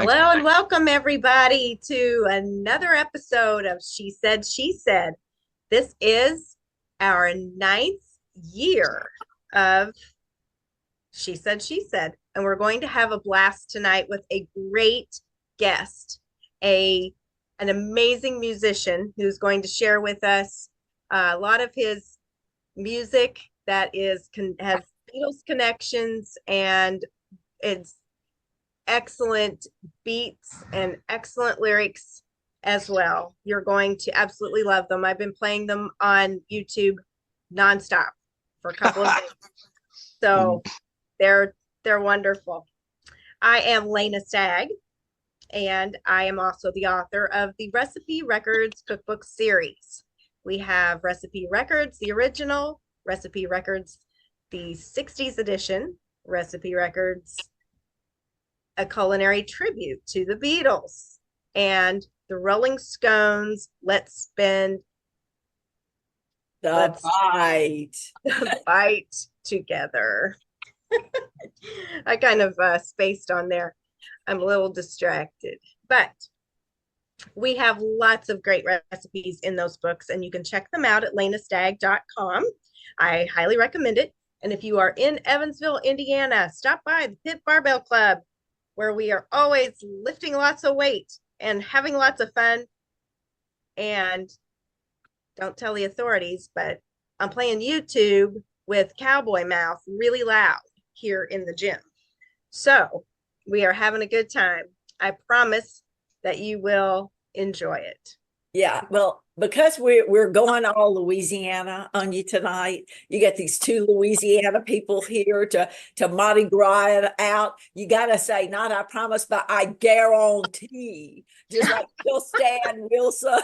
Thanks. Hello and welcome everybody to another episode of She Said, She Said. This is our ninth year of She Said, She Said, and we're going to have a blast tonight with a great guest, an amazing musician who's going to share with us a lot of his music that has Beatles connections and it's excellent beats and excellent lyrics as well. You're going to absolutely love them. I've been playing them on YouTube nonstop for a couple of days. So they're wonderful. I am Lanea Stagg, and I am also the author of the Recipe Records cookbook series. We have Recipe Records, the original, Recipe Records, the 60s edition, Recipe Records, a culinary tribute to the Beatles, and the Rolling Stones. Let's the bite together. I kind of spaced on there. I'm a little distracted, but we have lots of great recipes in those books, and you can check them out at laneastagg.com. I highly recommend it. And if you are in Evansville, Indiana, stop by the Pit Barbell Club, where we are always lifting lots of weight and having lots of fun. And don't tell the authorities, but I'm playing YouTube with Cowboy Mouth really loud here in the gym. So we are having a good time. I promise that you will enjoy it. Yeah, well, because we're going all Louisiana on you tonight. You got these two Louisiana people here to Mardi Gras it out. You got to say, not I promise, but I guarantee, just like Bill Stan Wilson.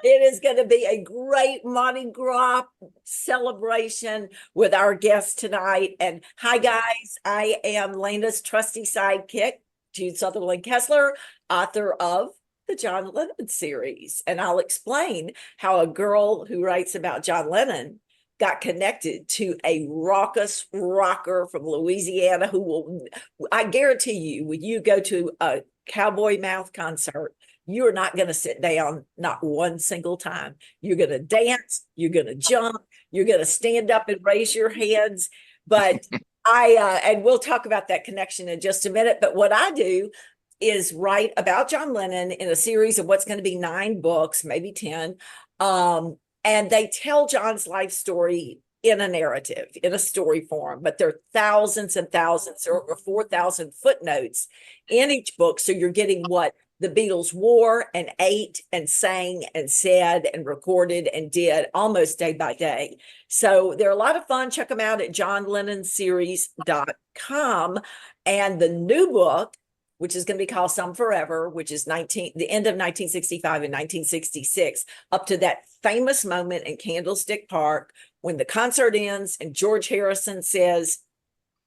It is going to be a great Mardi Gras celebration with our guest tonight. And hi, guys, I am Lena's trusty sidekick, Jude Southerland Kessler, author of the John Lennon Series. And I'll explain how a girl who writes about John Lennon got connected to a raucous rocker from Louisiana who will, I guarantee you, when you go to a Cowboy Mouth concert, you're not going to sit down not one single time. You're going to dance, you're going to jump, you're going to stand up and raise your hands. But and we'll talk about that connection in just a minute. But what I do is write about John Lennon in a series of what's going to be 9 books, maybe 10. And they tell John's life story in a narrative, in a story form, but there are thousands and thousands, or over 4,000 footnotes in each book. So you're getting what the Beatles wore and ate and sang and said and recorded and did almost day by day. So they're a lot of fun. Check them out at johnlennonseries.com. And the new book, which is going to be called Some Forever, which is the end of 1965 and 1966, up to that famous moment in Candlestick Park when the concert ends and George Harrison says,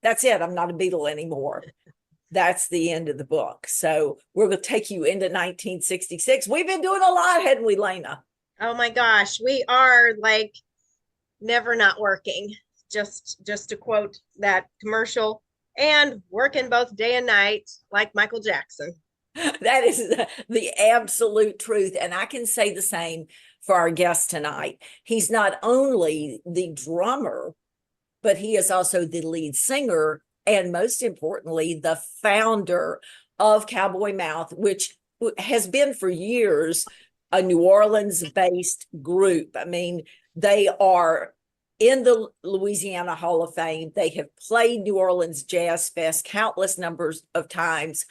"That's it, I'm not a Beatle anymore." That's the end of the book. So we're going to take you into 1966. We've been doing a lot, hadn't we, Lanea? Oh my gosh, we are like never not working. Just to quote that commercial, and working both day and night like Michael Jackson. That is the absolute truth. And I can say the same for our guest tonight. He's not only the drummer, but he is also the lead singer, and most importantly, the founder of Cowboy Mouth, which has been for years a New Orleans-based group. I mean, they are in the Louisiana Hall of Fame. They have played New Orleans Jazz Fest countless numbers of times.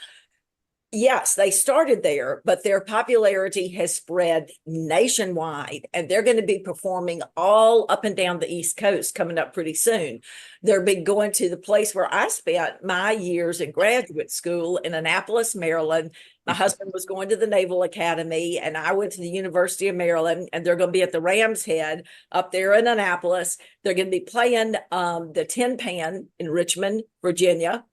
Yes, they started there, but their popularity has spread nationwide, and they're going to be performing all up and down the East Coast coming up pretty soon. They'll be going to the place where I spent my years in graduate school in Annapolis, Maryland. My husband was going to the Naval Academy, and I went to the University of Maryland, and they're going to be at the Ram's Head up there in Annapolis. They're going to be playing the Tin Pan in Richmond, Virginia.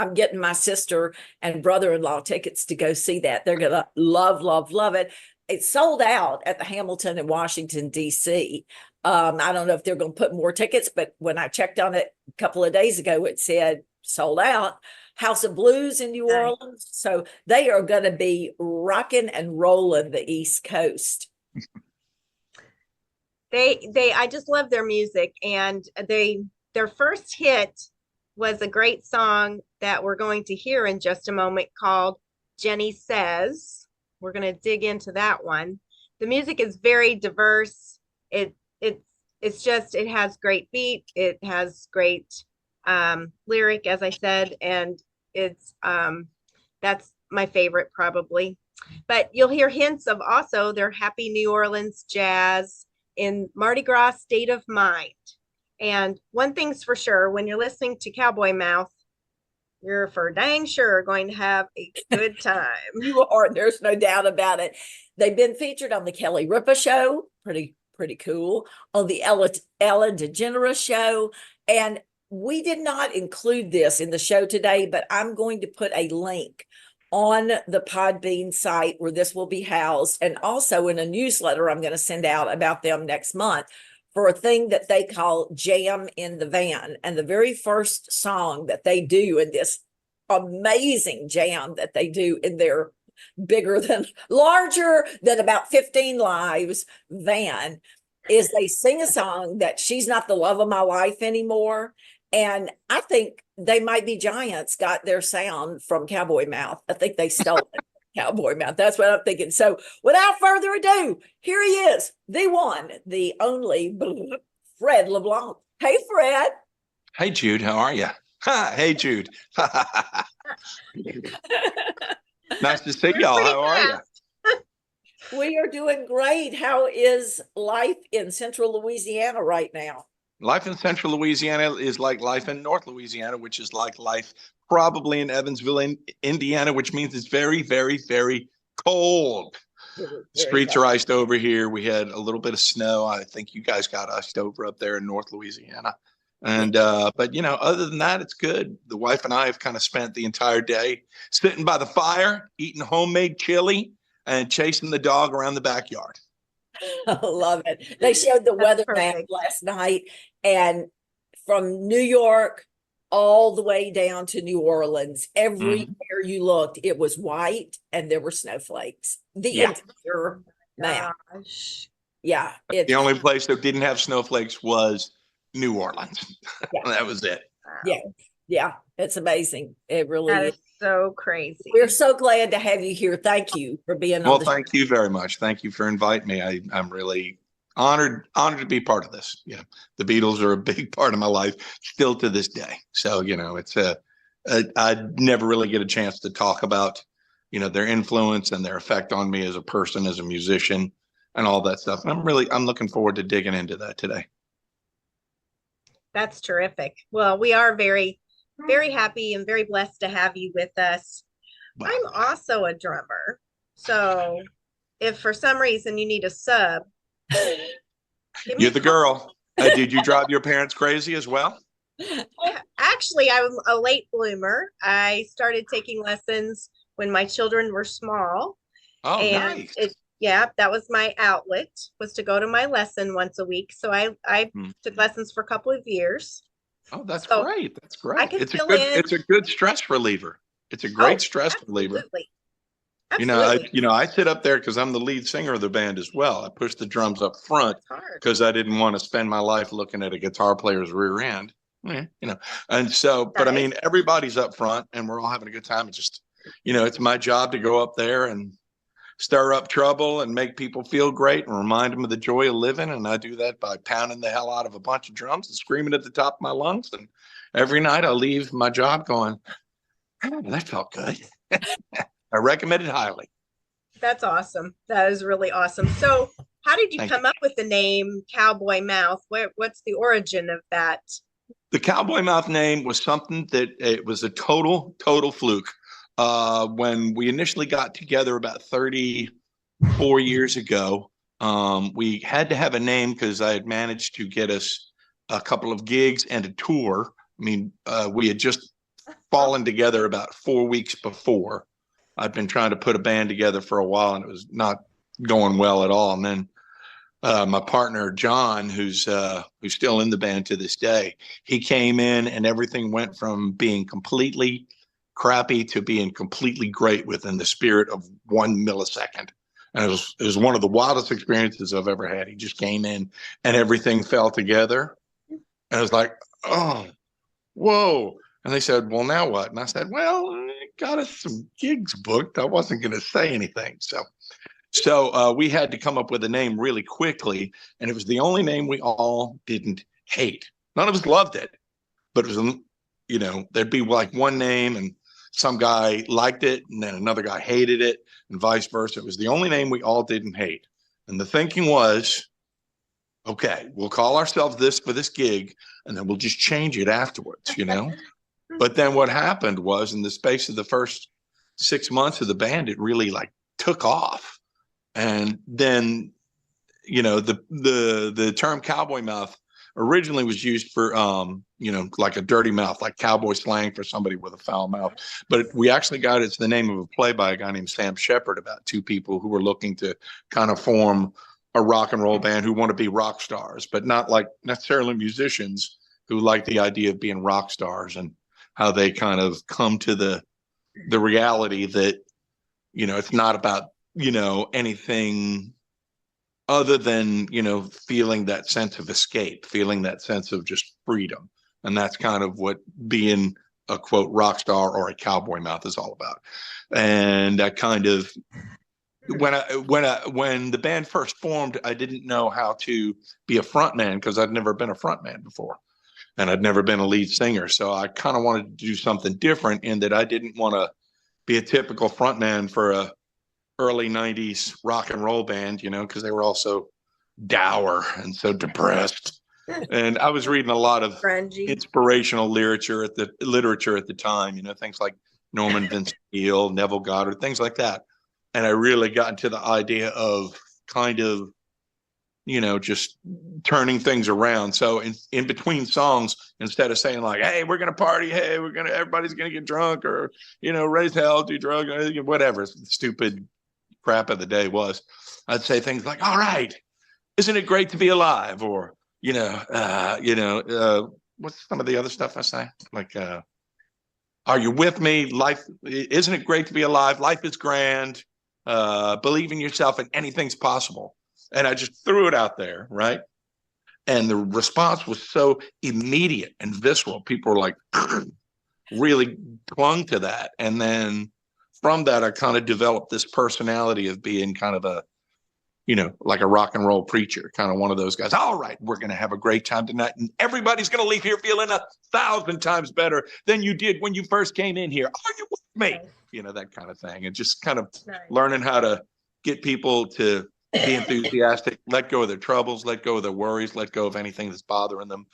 I'm getting my sister and brother-in-law tickets to go see that. They're going to love, love, love it. It's sold out at the Hamilton in Washington, D.C. I don't know if they're going to put more tickets, but when I checked on it a couple of days ago, it said sold out. House of Blues in New Nice. Orleans. So they are going to be rocking and rolling the East Coast. I just love their music, and their first hit was a great song that we're going to hear in just a moment called Jenny Says. We're going to dig into that one. The music is very diverse. It's just, it has great beat. It has great lyric, as I said, and that's my favorite probably. But you'll hear hints of also their happy New Orleans jazz in Mardi Gras State of Mind. And one thing's for sure, when you're listening to Cowboy Mouth, you're for dang sure going to have a good time. You are. There's no doubt about it. They've been featured on the Kelly Ripa Show. Pretty cool. On the Ellen DeGeneres Show. And we did not include this in the show today, but I'm going to put a link on the Podbean site where this will be housed, and also in a newsletter I'm going to send out about them next month for a thing that they call Jam in the Van. And the very first song that they do in this amazing jam that they do in their larger than about 15 lives van is they sing a song that She's Not the Love of My Life Anymore. And I think They Might Be Giants got their sound from Cowboy Mouth. I think they stole it from Cowboy Mouth. That's what I'm thinking. So without further ado, here he is, the one, the only Fred LeBlanc. Hey, Fred. Hey, Jude. How are you? Hey, Jude. Nice to see y'all. How are you? We are doing great. How is life in Central Louisiana right now? Life in Central Louisiana is like life in North Louisiana, which is like life probably in Evansville, Indiana, which means it's very, very, very cold. Streets are iced over here. We had a little bit of snow. I think you guys got iced over up there in North Louisiana. And but you know, other than that, it's good. The wife and I have kind of spent the entire day sitting by the fire, eating homemade chili, and chasing the dog around the backyard. I love it. They showed the weather map last night, and from New York all the way down to New Orleans, everywhere you looked, it was white and there were snowflakes. The entire map. Yeah. The only place that didn't have snowflakes was New Orleans. Yeah. That was it. Yeah. Yeah. It's amazing. It really is. So crazy. We're so glad to have you here. Thank you for being on. Well, thank you very much. Thank you for inviting me. I'm really honored to be part of this. Yeah, the Beatles are a big part of my life still to this day. So, you know, it's I never really get a chance to talk about, you know, their influence and their effect on me as a person, as a musician, and all that stuff. And I'm looking forward to digging into that today. That's terrific. Well, we are very happy and very blessed to have you with us. Wow. I'm also a drummer. So if for some reason you need a sub, you're the girl. Did you drive your parents crazy as well? Actually, I'm a late bloomer. I started taking lessons when my children were small. Oh, and nice. That was my outlet, was to go to my lesson once a week. So I took lessons for a couple of years. Oh, that's great. That's great. It's a good stress reliever. It's a great stress reliever. Absolutely. You know, I sit up there because I'm the lead singer of the band as well. I push the drums up front because I didn't want to spend my life looking at a guitar player's rear end. You know, and so, but I mean, everybody's up front and we're all having a good time. It's just, you know, it's my job to go up there and stir up trouble and make people feel great and remind them of the joy of living. And I do that by pounding the hell out of a bunch of drums and screaming at the top of my lungs. And every night I leave my job going, oh, that felt good. I recommend it highly. That's awesome. That is really awesome. So how did you come up with the name Cowboy Mouth? What's the origin of that? The Cowboy Mouth name was something that it was a total fluke. When we initially got together about 34 years ago, we had to have a name because I had managed to get us a couple of gigs and a tour. I mean, we had just fallen together about 4 weeks before. I'd been trying to put a band together for a while and it was not going well at all. And then my partner, John, who's still in the band to this day, he came in and everything went from being completely crappy to being completely great within the spirit of 1 millisecond. And it was one of the wildest experiences I've ever had. He just came in and everything fell together. And I was like, oh, whoa. And they said, well, now what? And I said, well, I got us some gigs booked. I wasn't going to say anything. So we had to come up with a name really quickly. And it was the only name we all didn't hate. None of us loved it, but it was, you know, there'd be like one name and some guy liked it and then another guy hated it and vice versa. It was the only name we all didn't hate. And the thinking was, okay, we'll call ourselves this for this gig and then we'll just change it afterwards, you know? But then what happened was in the space of the first 6 months of the band, it really like took off. And then, you know, the term Cowboy Mouth originally was used for, you know, like a dirty mouth, like cowboy slang for somebody with a foul mouth. But we actually got it's the name of a play by a guy named Sam Shepard about two people who were looking to kind of form a rock and roll band who want to be rock stars, but not like necessarily musicians who like the idea of being rock stars and how they kind of come to the reality that, you know, it's not about, you know, anything other than, you know, feeling that sense of escape, feeling that sense of just freedom. And that's kind of what being a quote rock star or a cowboy mouth is all about. And I kind of, when the band first formed, I didn't know how to be a front man because I'd never been a front man before and I'd never been a lead singer. So I kind of wanted to do something different in that I didn't want to be a typical front man for a early 90s rock and roll band, you know, because they were all so dour and so depressed. And I was reading a lot of inspirational literature at the time, you know, things like Norman Vincent Peale, Neville Goddard, things like that. And I really got into the idea of kind of, you know, just turning things around. So in between songs, instead of saying like, hey, we're going to party, hey, everybody's going to get drunk or, you know, raise hell, do drugs, whatever stupid crap of the day was, I'd say things like, all right, isn't it great to be alive? Or, what's some of the other stuff I say? Like, are you with me? Life, isn't it great to be alive? Life is grand. Believe in yourself and anything's possible. And I just threw it out there, right? And the response was so immediate and visceral. People were like, really clung to that. And then from that, I kind of developed this personality of being kind of a, you know, like a rock and roll preacher, kind of one of those guys. All right, we're going to have a great time tonight. And everybody's going to leave here feeling 1,000 times better than you did when you first came in here. Are you with me? You know, that kind of thing. And just kind of learning how to get people to be enthusiastic, let go of their troubles, let go of their worries, let go of anything that's bothering them.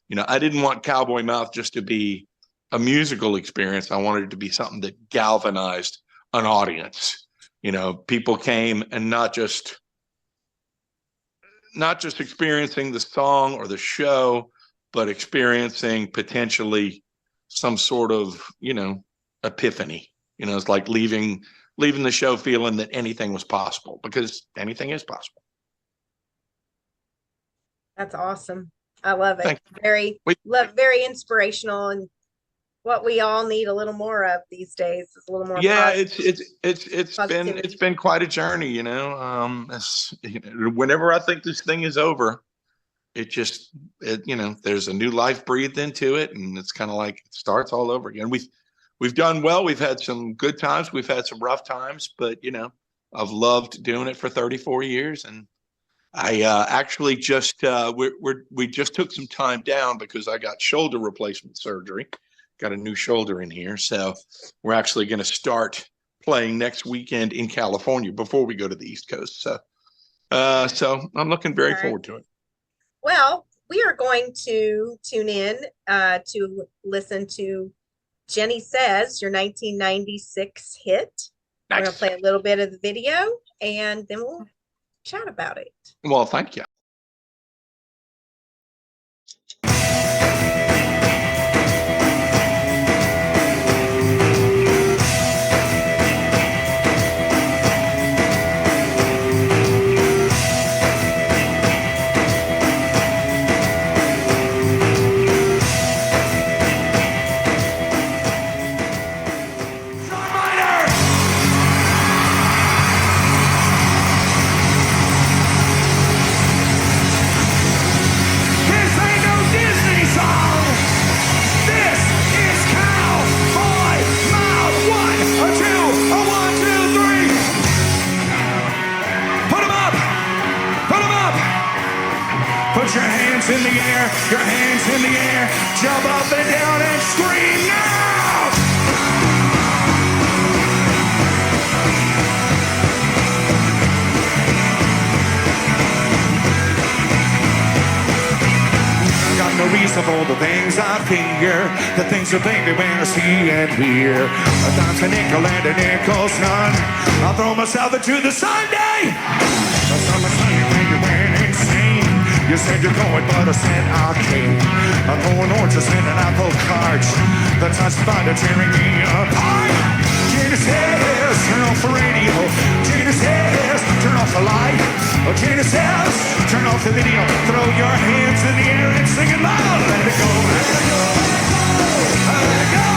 You know, I didn't want Cowboy Mouth just to be a musical experience. I wanted it to be something that galvanized an audience. You know, people came and not just experiencing the song or the show, but experiencing potentially some sort of, you know, epiphany. You know, it's like leaving the show feeling that anything was possible, because anything is possible. That's awesome. I love it. Very inspirational, and what we all need a little more of these days is a little more. Yeah, it's been quite a journey, you know. Whenever I think this thing is over, you know, there's a new life breathed into it, and it's kind of like it starts all over again. We've done well. We've had some good times. We've had some rough times, but you know, I've loved doing it for 34 years, and I actually just we just took some time down because I got shoulder replacement surgery. Got a new shoulder in here, so we're actually going to start playing next weekend in California before we go to the East Coast. So I'm looking very forward to it. Well, we are going to tune in to listen to Jenny Says, your 1996 hit. Nice. We're going to play a little bit of the video, and then we'll chat about it. Well, thank you. Jump up and down and scream now! I got no reason for the things I fear, the things that make me when I see and hear. A dime's a nickel and a nickel's none. I'll throw myself into the Sunday. Summer Sunday when you went insane. You said you're going, but I said I can't. I'm going oranges and an apple cart. The touch spider tearing me apart. Gina says, turn off the radio. Gina says, turn off the light. Oh, Gina says, turn off the video. Throw your hands in the air and sing it loud. Let it go, let it go, let it go,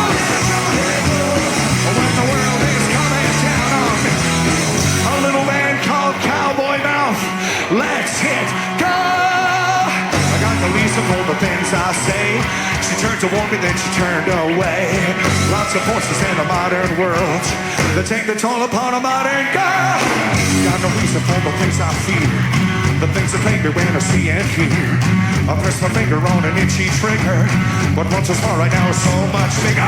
let it go. When the world is coming down on me. A little band called Cowboy Mouth. Let's hit go. I got no reason for the things I say. She turned to warn me, then she turned away. Lots of forces in a modern world that take the toll upon a modern girl. Got no reason for the things I fear, the things that make me when I see and hear. I press my finger on an itchy trigger. What once was small right now is so much bigger.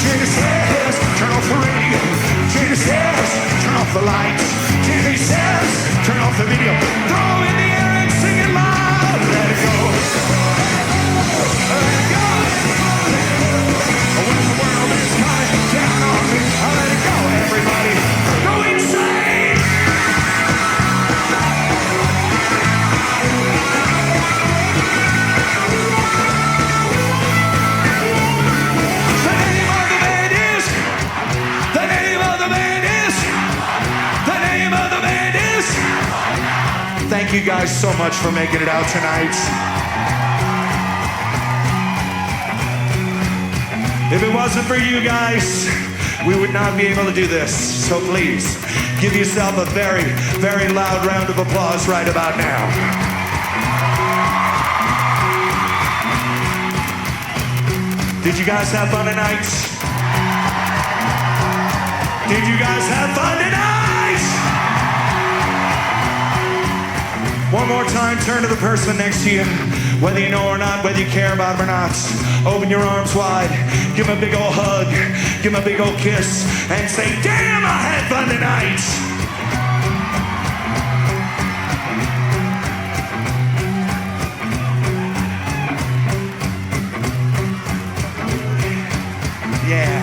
Jenny says, turn off the radio. Jenny says, turn off the lights. Jenny says, turn off the video. Throw in the air and sing it loud. Let it go. Let it go. When the world is coming down on me, I let it go. Everybody, go insane. Thank you guys so much for making it out tonight. If it wasn't for you guys, we would not be able to do this. So please, give yourself a very, very loud round of applause right about now. Did you guys have fun tonight? Did you guys have fun tonight? One more time, turn to the person next to you, whether you know or not, whether you care about them or not. Open your arms wide, give them a big old hug, give them a big old kiss, and say, damn, I had fun tonight. Yeah.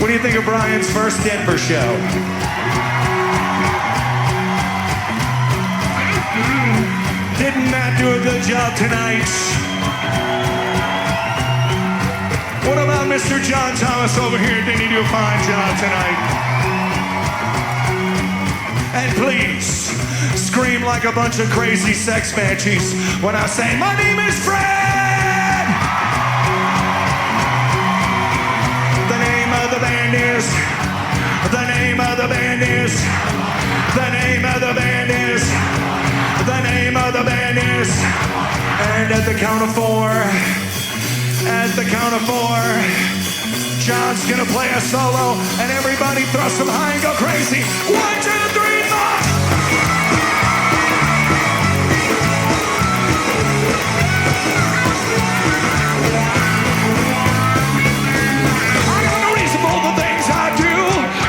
What do you think of Brian's first Denver show? Didn't Matt do a good job tonight? What about Mr. John Thomas over here? Didn't he do a fine job tonight? And please, scream like a bunch of crazy sex banshees when I say, my name is Fred! The name of the band is, the name of the band is, the name of the band is, the name of the band is. And at the count of four, John's gonna play a solo, and everybody thrust them high and go crazy. 1, 2, 3, 4.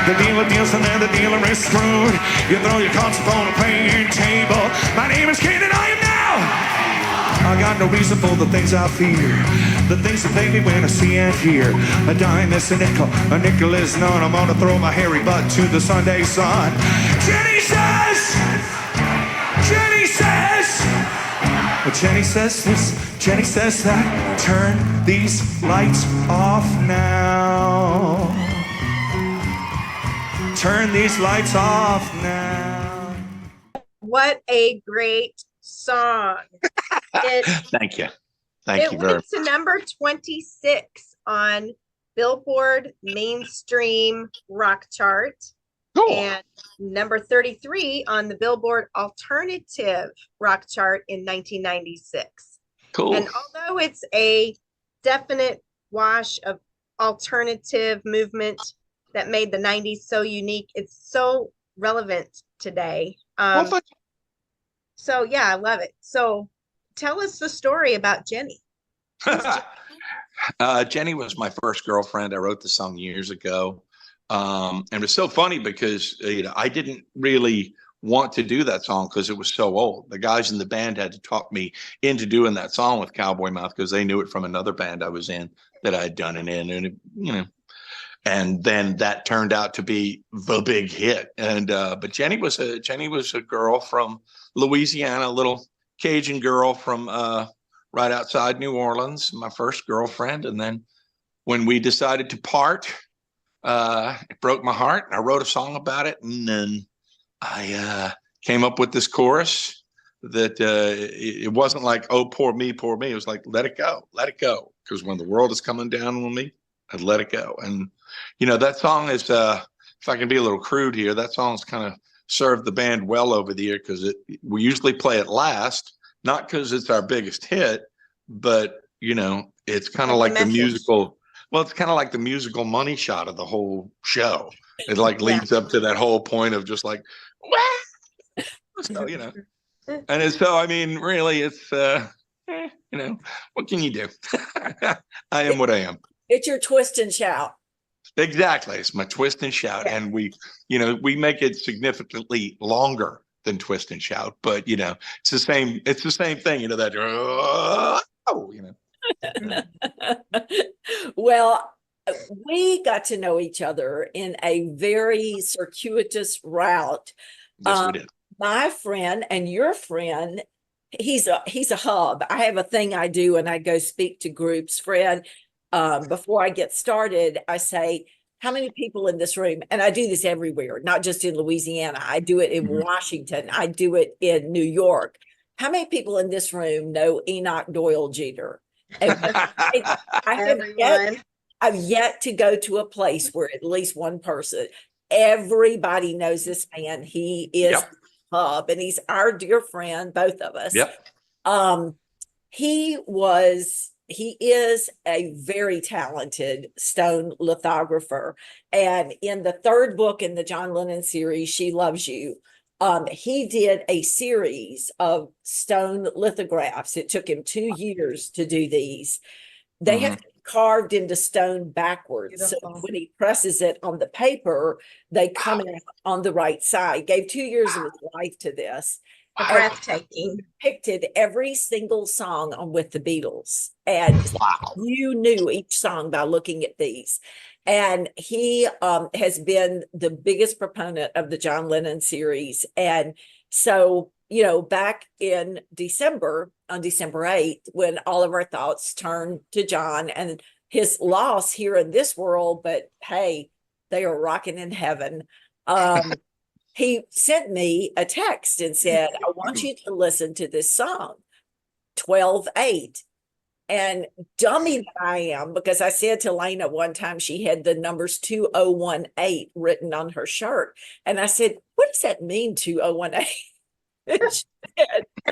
The dealer deals and then the dealer is screwed. You throw your cards upon a paying table. My name is Ken and I am now. I got no reason for the things I fear, the things that pay me when I see and hear. A dime is a nickel is none. I'm gonna throw my hairy butt to the Sunday sun. Jenny says, Jenny says, well, Jenny says this, Jenny says that. Turn these lights off now. Turn these lights off now. What a great song. Thank you. Thank you very much. It went to number 26 on Billboard Mainstream Rock Chart. Cool. And number 33 on the Billboard Alternative Rock Chart in 1996. Cool. And although it's a definite wash of alternative movement that made the 90s so unique, it's so relevant today. Well, So yeah, I love it. So tell us the story about Jenny. Jenny was my first girlfriend. I wrote the song years ago. And it's so funny because I didn't really want to do that song because it was so old. The guys in the band had to talk me into doing that song with Cowboy Mouth because they knew it from another band I was in that I had done it in, and and then that turned out to be the big hit. And but Jenny was a girl from Louisiana, a little Cajun girl from right outside New Orleans, my first girlfriend. And then when we decided to part, it broke my heart, and I wrote a song about it. And then I came up with this chorus that it wasn't like, oh, poor me, poor me. It was like, let it go. Because when the world is coming down on me, I'd let it go. And, that song is, if I can be a little crude here, that song's kind of served the band well over the year because we usually play it last, not because it's our biggest hit, but, it's kind of like the musical. Well, it's kind of like the musical money shot of the whole show. It leads up to that whole point of just like, wah! So, and it's so, I mean, really, it's, what can you do? I am what I am. It's your twist and shout. Exactly. It's my twist and shout. Yeah. And we make it significantly longer than twist and shout, but it's the same thing, that, Well, we got to know each other in a very circuitous route. Yes, we did. My friend and your friend, he's a hub. I have a thing I do, and I go speak to groups. Fred, before I get started, I say, how many people in this room? And I do this everywhere, not just in Louisiana. I do it in Washington. I do it in New York. How many people in this room know Enoch Doyle Jeter? I've yet to go to a place where at least one person, everybody knows this man. He is a hub, and he's our dear friend, both of us. Yep. He is a very talented stone lithographer. And in the third book in the John Lennon series, She Loves You, he did a series of stone lithographs. It took him 2 years to do these. They have to be carved into stone backwards. Beautiful. So when he presses it on the paper, they come out on the right side. Gave 2 years of his life to this. Breathtaking. Depicted every single song on with the Beatles. And you knew each song by looking at these. And he has been the biggest proponent of the John Lennon series. And so, back in December, on December 8th, when all of our thoughts turned to John and his loss here in this world, but hey, they are rocking in heaven. He sent me a text and said, I want you to listen to this song, 12/8. And dummy that I am, because I said to Lanea one time, she had the numbers 2018 written on her shirt. And I said, what does that mean, 2018? It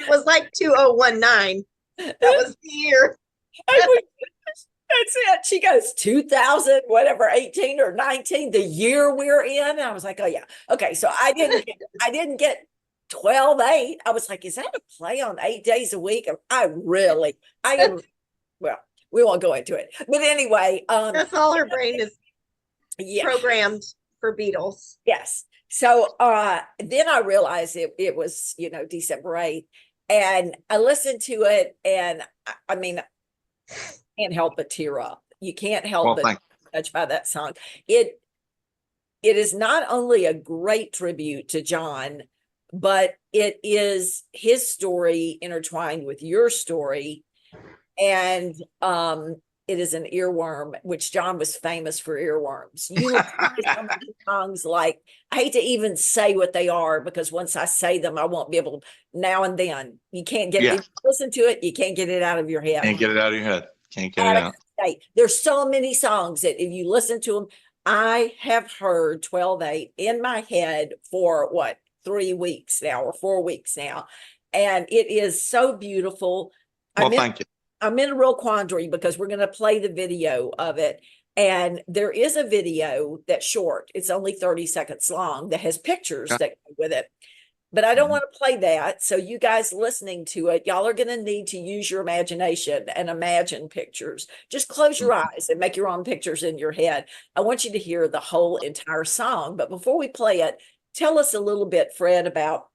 was like 2019. That was the year. That's it. She goes, 2000, whatever, 18 or 19, the year we're in. And I was like, oh yeah. Okay. So I didn't get 12/8. I was like, is that a play on 8 days a week? I am, well, we won't go into it. But anyway. That's all her brain is programmed for Beatles. Yes. So then I realized it was, December 8th. And I listened to it, and I mean, can't help but tear up. You can't help but touched by that song. It is not only a great tribute to John, but it is his story intertwined with your story. And it is an earworm, which John was famous for earworms. You would hear some of the songs like, I hate to even say what they are, because once I say them, I won't be able to. Now and then, you can't get it. Listen to it, you can't get it out of your head. Can't get it out of your head. Can't get it out. There's so many songs that if you listen to them, I have heard 12/8 in my head for 3 weeks now or 4 weeks now. And it is so beautiful. Well, thank you. I'm in a real quandary because we're going to play the video of it. And there is a video that's short. It's only 30 seconds long that has pictures that go with it. But I don't want to play that. So you guys listening to it, y'all are going to need to use your imagination and imagine pictures. Just close your eyes and make your own pictures in your head. I want you to hear the whole entire song. But before we play it, tell us a little bit, Fred, about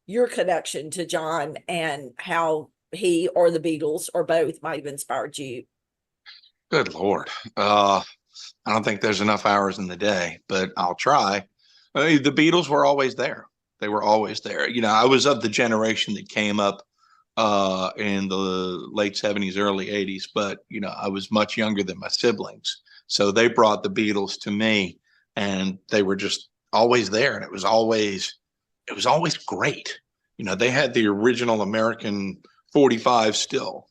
your connection to John and how he or the Beatles or both might have inspired you. Good Lord. I don't think there's enough hours in the day, but I'll try. I mean, the Beatles were always there. They were always there. You know, I was of the generation that came up in the late 70s, early 80s, but, you know, I was much younger than my siblings. So they brought the Beatles to me, and they were just always there. And it was always great. You know, they had the original American 45 still.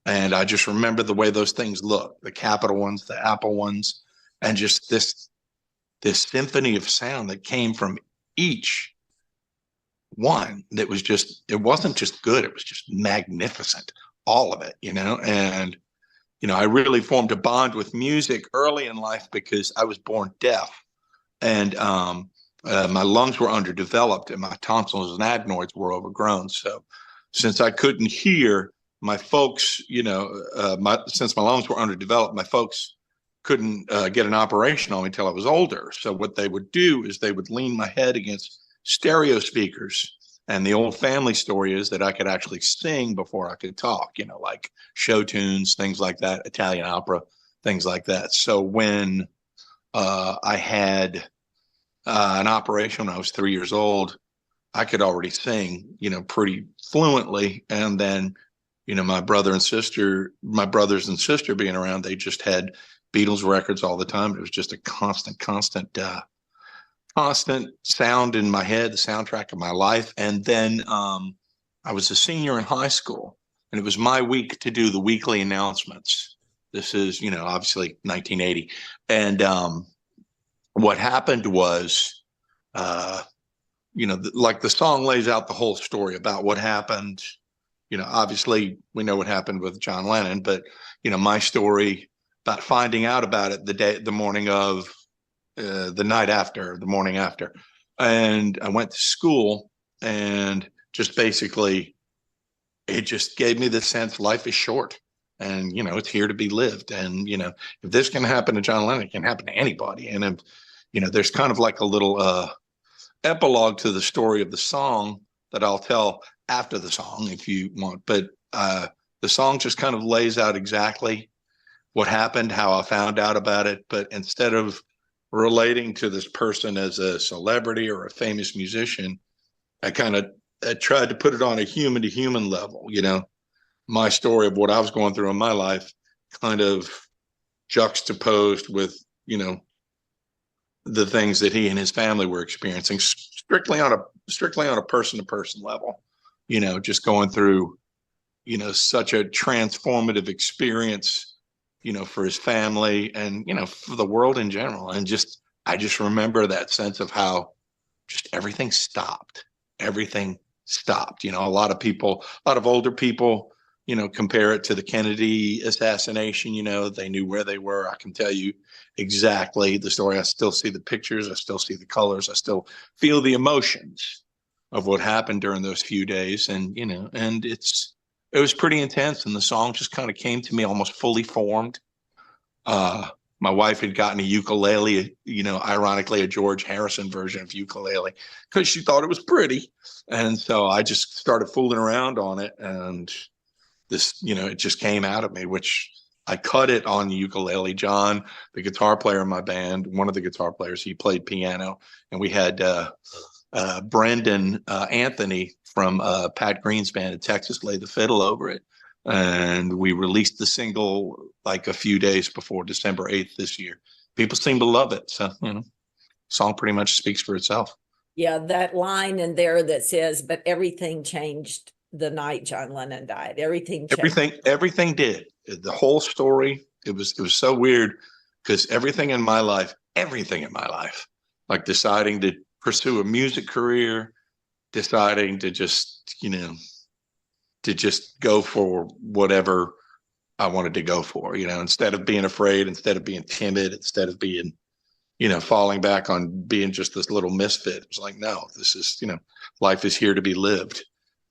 And I just remember the way those things looked, the Capitol ones, the Apple ones, and just this symphony of sound that came from each one that was just, it wasn't just good, it was just magnificent, all of it, you know. And you know, I really formed a bond with music early in life because I was born deaf, and my lungs were underdeveloped and my tonsils and adenoids were overgrown. So since I couldn't hear, my folks, you know, since my lungs were underdeveloped, my folks couldn't get an operation on me until I was older. So what they would do is they would lean my head against stereo speakers. And the old family story is that I could actually sing before I could talk, you know, like show tunes, things like that, Italian opera, things like that. So when I had an operation when I was 3 years old, I could already sing, you know, pretty fluently. And then, you know, my brothers and sister being around, they just had Beatles records all the time. It was just a constant sound in my head, the soundtrack of my life. And then I was a senior in high school, and it was my week to do the weekly announcements. This is, you know, obviously 1980. And what happened was, you know, like the song lays out the whole story about what happened. You know, obviously we know what happened with John Lennon, but, you know, my story about finding out about it the morning of, the morning after. And I went to school, and just basically it just gave me the sense life is short, and, you know, it's here to be lived. And, you know, if this can happen to John Lennon, it can happen to anybody. And, you know, there's kind of like a little epilogue to the story of the song that I'll tell after the song if you want. But the song just kind of lays out exactly what happened, how I found out about it. But instead of relating to this person as a celebrity or a famous musician, I tried to put it on a human to human level. You know, my story of what I was going through in my life kind of juxtaposed with, you know, the things that he and his family were experiencing, strictly on a person to person level, you know, just going through, you know, such a transformative experience, you know, for his family and, you know, for the world in general. And I just remember that sense of how just everything stopped. You know, a lot of older people, you know, compare it to the Kennedy assassination. You know, they knew where they were. I can tell you exactly the story. I still see the pictures. I still see the colors. I still feel the emotions of what happened during those few days. And, you know, and it was pretty intense. And the song just kind of came to me almost fully formed. My wife had gotten a ukulele, you know, ironically, a George Harrison version of ukulele, because she thought it was pretty. And so I just started fooling around on it. And this, you know, it just came out of me, which I cut it on ukulele. John, the guitar player in my band, one of the guitar players, he played piano. And we had Brendan Anthony from Pat Green's band in Texas lay the fiddle over it. And we released the single like a few days before December 8th this year. People seem to love it. So, you know, song pretty much speaks for itself. Yeah, that line in there that says, but everything changed the night John Lennon died. Everything changed. Everything did. The whole story, it was so weird, because everything in my life, like deciding to pursue a music career, deciding to just, you know, to just go for whatever I wanted to go for, you know, instead of being afraid, instead of being timid, instead of being, falling back on being just this little misfit. It was like, no, this is, life is here to be lived.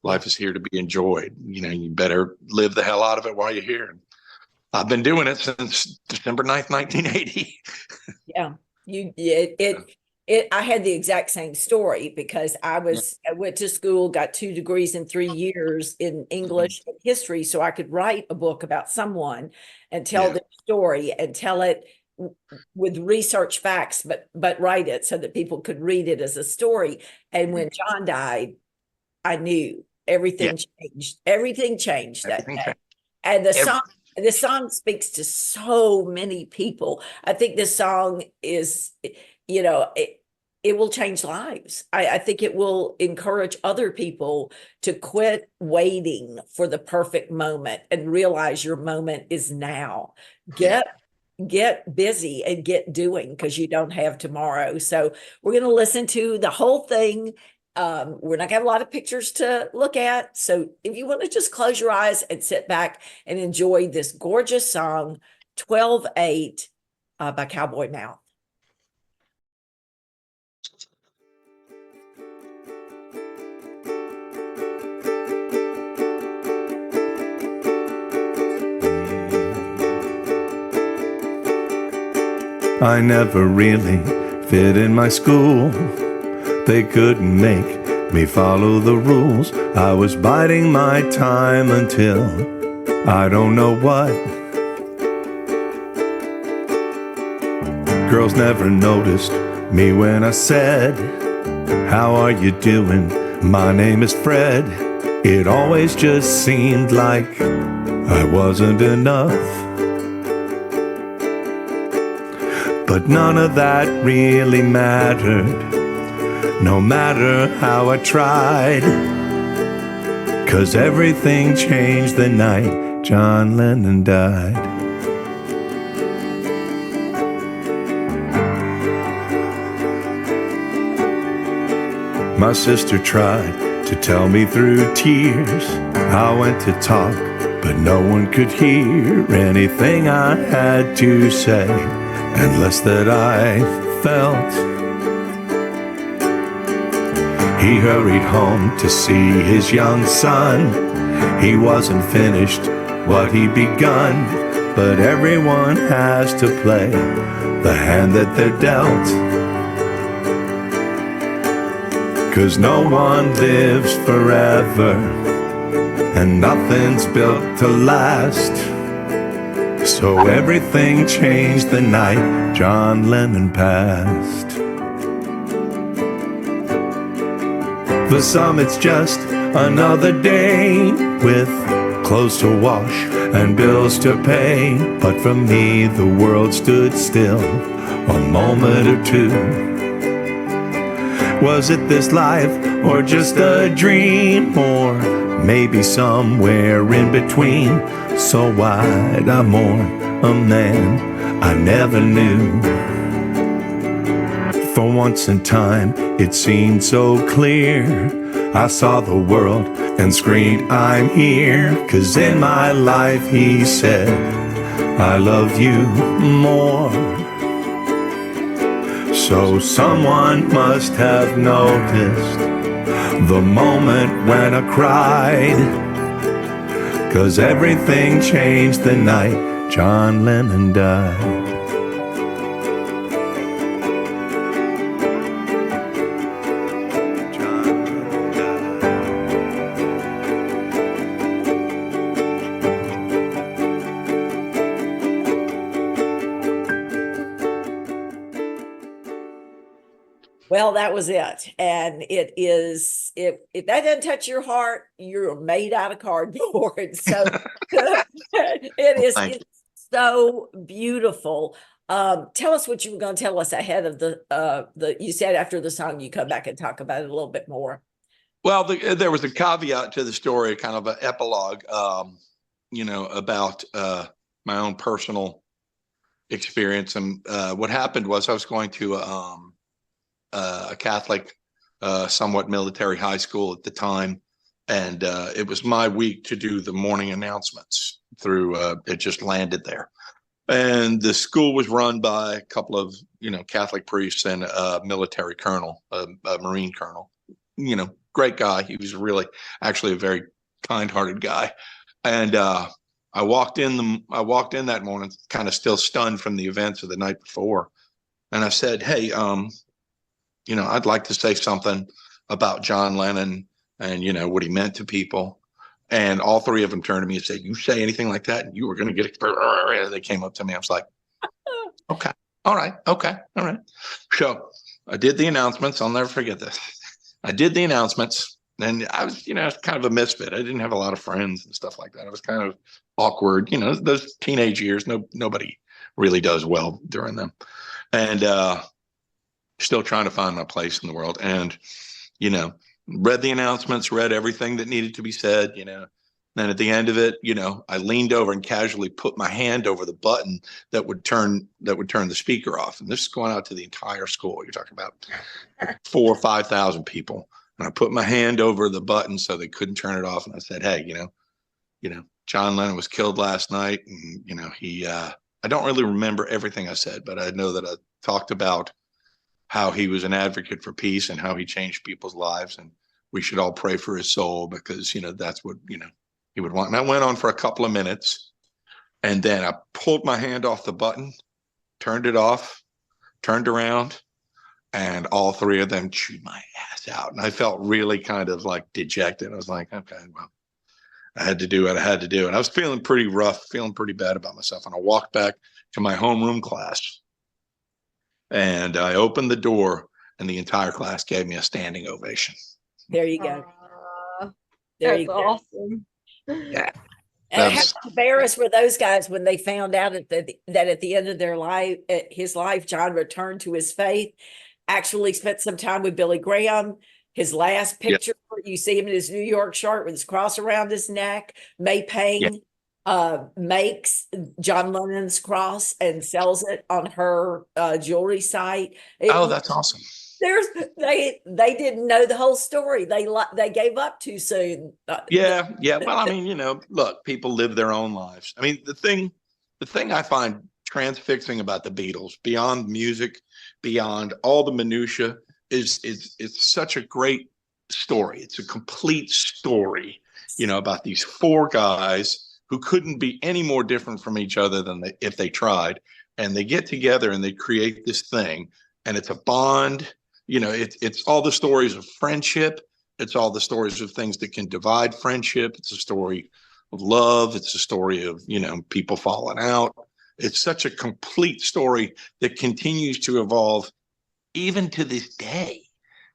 Life is here to be enjoyed. You better live the hell out of it while you're here. I've been doing it since December 9th, 1980. Yeah. I had the exact same story because I went to school, got 2 degrees in 3 years in English and history, so I could write a book about someone and tell their story and tell it with research facts, but write it so that people could read it as a story. And when John died, I knew everything changed. Everything changed that day. And the song speaks to so many people. I think this song is, it will change lives. I think it will encourage other people to quit waiting for the perfect moment and realize your moment is now. Get busy and get doing, because you don't have tomorrow. So we're going to listen to the whole thing. We're not gonna have a lot of pictures to look at. So if you want to just close your eyes and sit back and enjoy this gorgeous song, 12/8 by Cowboy Mouth. I never really fit in my school. They couldn't make me follow the rules. I was biding my time until I don't know what. Girls never noticed me when I said, "How are you doing? My name is Fred." It always just seemed like I wasn't enough. But none of that really mattered, no matter how I tried. 'Cause everything changed the night John Lennon died. My sister tried to tell me through tears. I went to talk, but no one could hear anything I had to say, unless that I felt. He hurried home to see his young son. He wasn't finished what he'd begun, but everyone has to play the hand that they're dealt. 'Cause no one lives forever, and nothing's built to last. So everything changed the night John Lennon passed. For some it's just another day with clothes to wash and bills to pay. But for me the world stood still a moment or two. Was it this life or just a dream, or maybe somewhere in between? So why'd I mourn a man I never knew? For once in time it seemed so clear. I saw the world and screamed, "I'm here." 'Cause in my life he said, "I love you more." So someone must have noticed the moment when I cried. 'Cause everything changed the night John Lennon died. Well, that was it. And it is, if that doesn't touch your heart, you're made out of cardboard. So it's so beautiful. Tell us what you were going to tell us ahead of you said after the song, you come back and talk about it a little bit more. Well, there was a caveat to the story, kind of an epilogue, about my own personal experience. And what happened was I was going to a Catholic, somewhat military high school at the time. And it was my week to do the morning announcements through, it just landed there. And the school was run by a couple of, Catholic priests and a military colonel, a Marine colonel, great guy. He was really actually a very kind-hearted guy. And I walked in that morning, kind of still stunned from the events of the night before. And I said, hey, I'd like to say something about John Lennon and, what he meant to people. And all three of them turned to me and said, you say anything like that and you were going to get it. And they came up to me. I was like, okay. All right. Okay. All right. So I did the announcements. I'll never forget this. I did the announcements and I was, kind of a misfit. I didn't have a lot of friends and stuff like that. I was kind of awkward, those teenage years. Nobody really does well during them. And still trying to find my place in the world. And, read the announcements, read everything that needed to be said, Then at the end of it, I leaned over and casually put my hand over the button that would turn the speaker off. And this is going out to the entire school. You're talking about 4,000 or 5,000 people. And I put my hand over the button so they couldn't turn it off. And I said, hey, John Lennon was killed last night. And, I don't really remember everything I said, but I know that I talked about how he was an advocate for peace and how he changed people's lives. And we should all pray for his soul because, that's what, he would want. And I went on for a couple of minutes and then I pulled my hand off the button, turned it off, turned around, and all three of them chewed my ass out. And I felt really kind of like dejected. I was like, okay, well, I had to do what I had to do. And I was feeling pretty rough, feeling pretty bad about myself. And I walked back to my homeroom class and I opened the door and the entire class gave me a standing ovation. There you go. There you go. Awesome. Yeah. And how embarrassed were those guys when they found out that at the end of their life, his life, John returned to his faith, actually spent some time with Billy Graham. His last picture, you see him in his New York shirt with his cross around his neck. May Payne makes John Lennon's cross and sells it on her jewelry site. That's awesome. They didn't know the whole story. They gave up too soon. Yeah. Well, I mean, look, people live their own lives. I mean, the thing I find transfixing about the Beatles, beyond music, beyond all the minutia, is it's such a great story. It's a complete story, about these four guys who couldn't be any more different from each other than if they tried, and they get together and they create this thing, and it's a bond. It's all the stories of friendship. It's all the stories of things that can divide friendship. It's a story of love. It's a story of, people falling out. It's such a complete story that continues to evolve even to this day.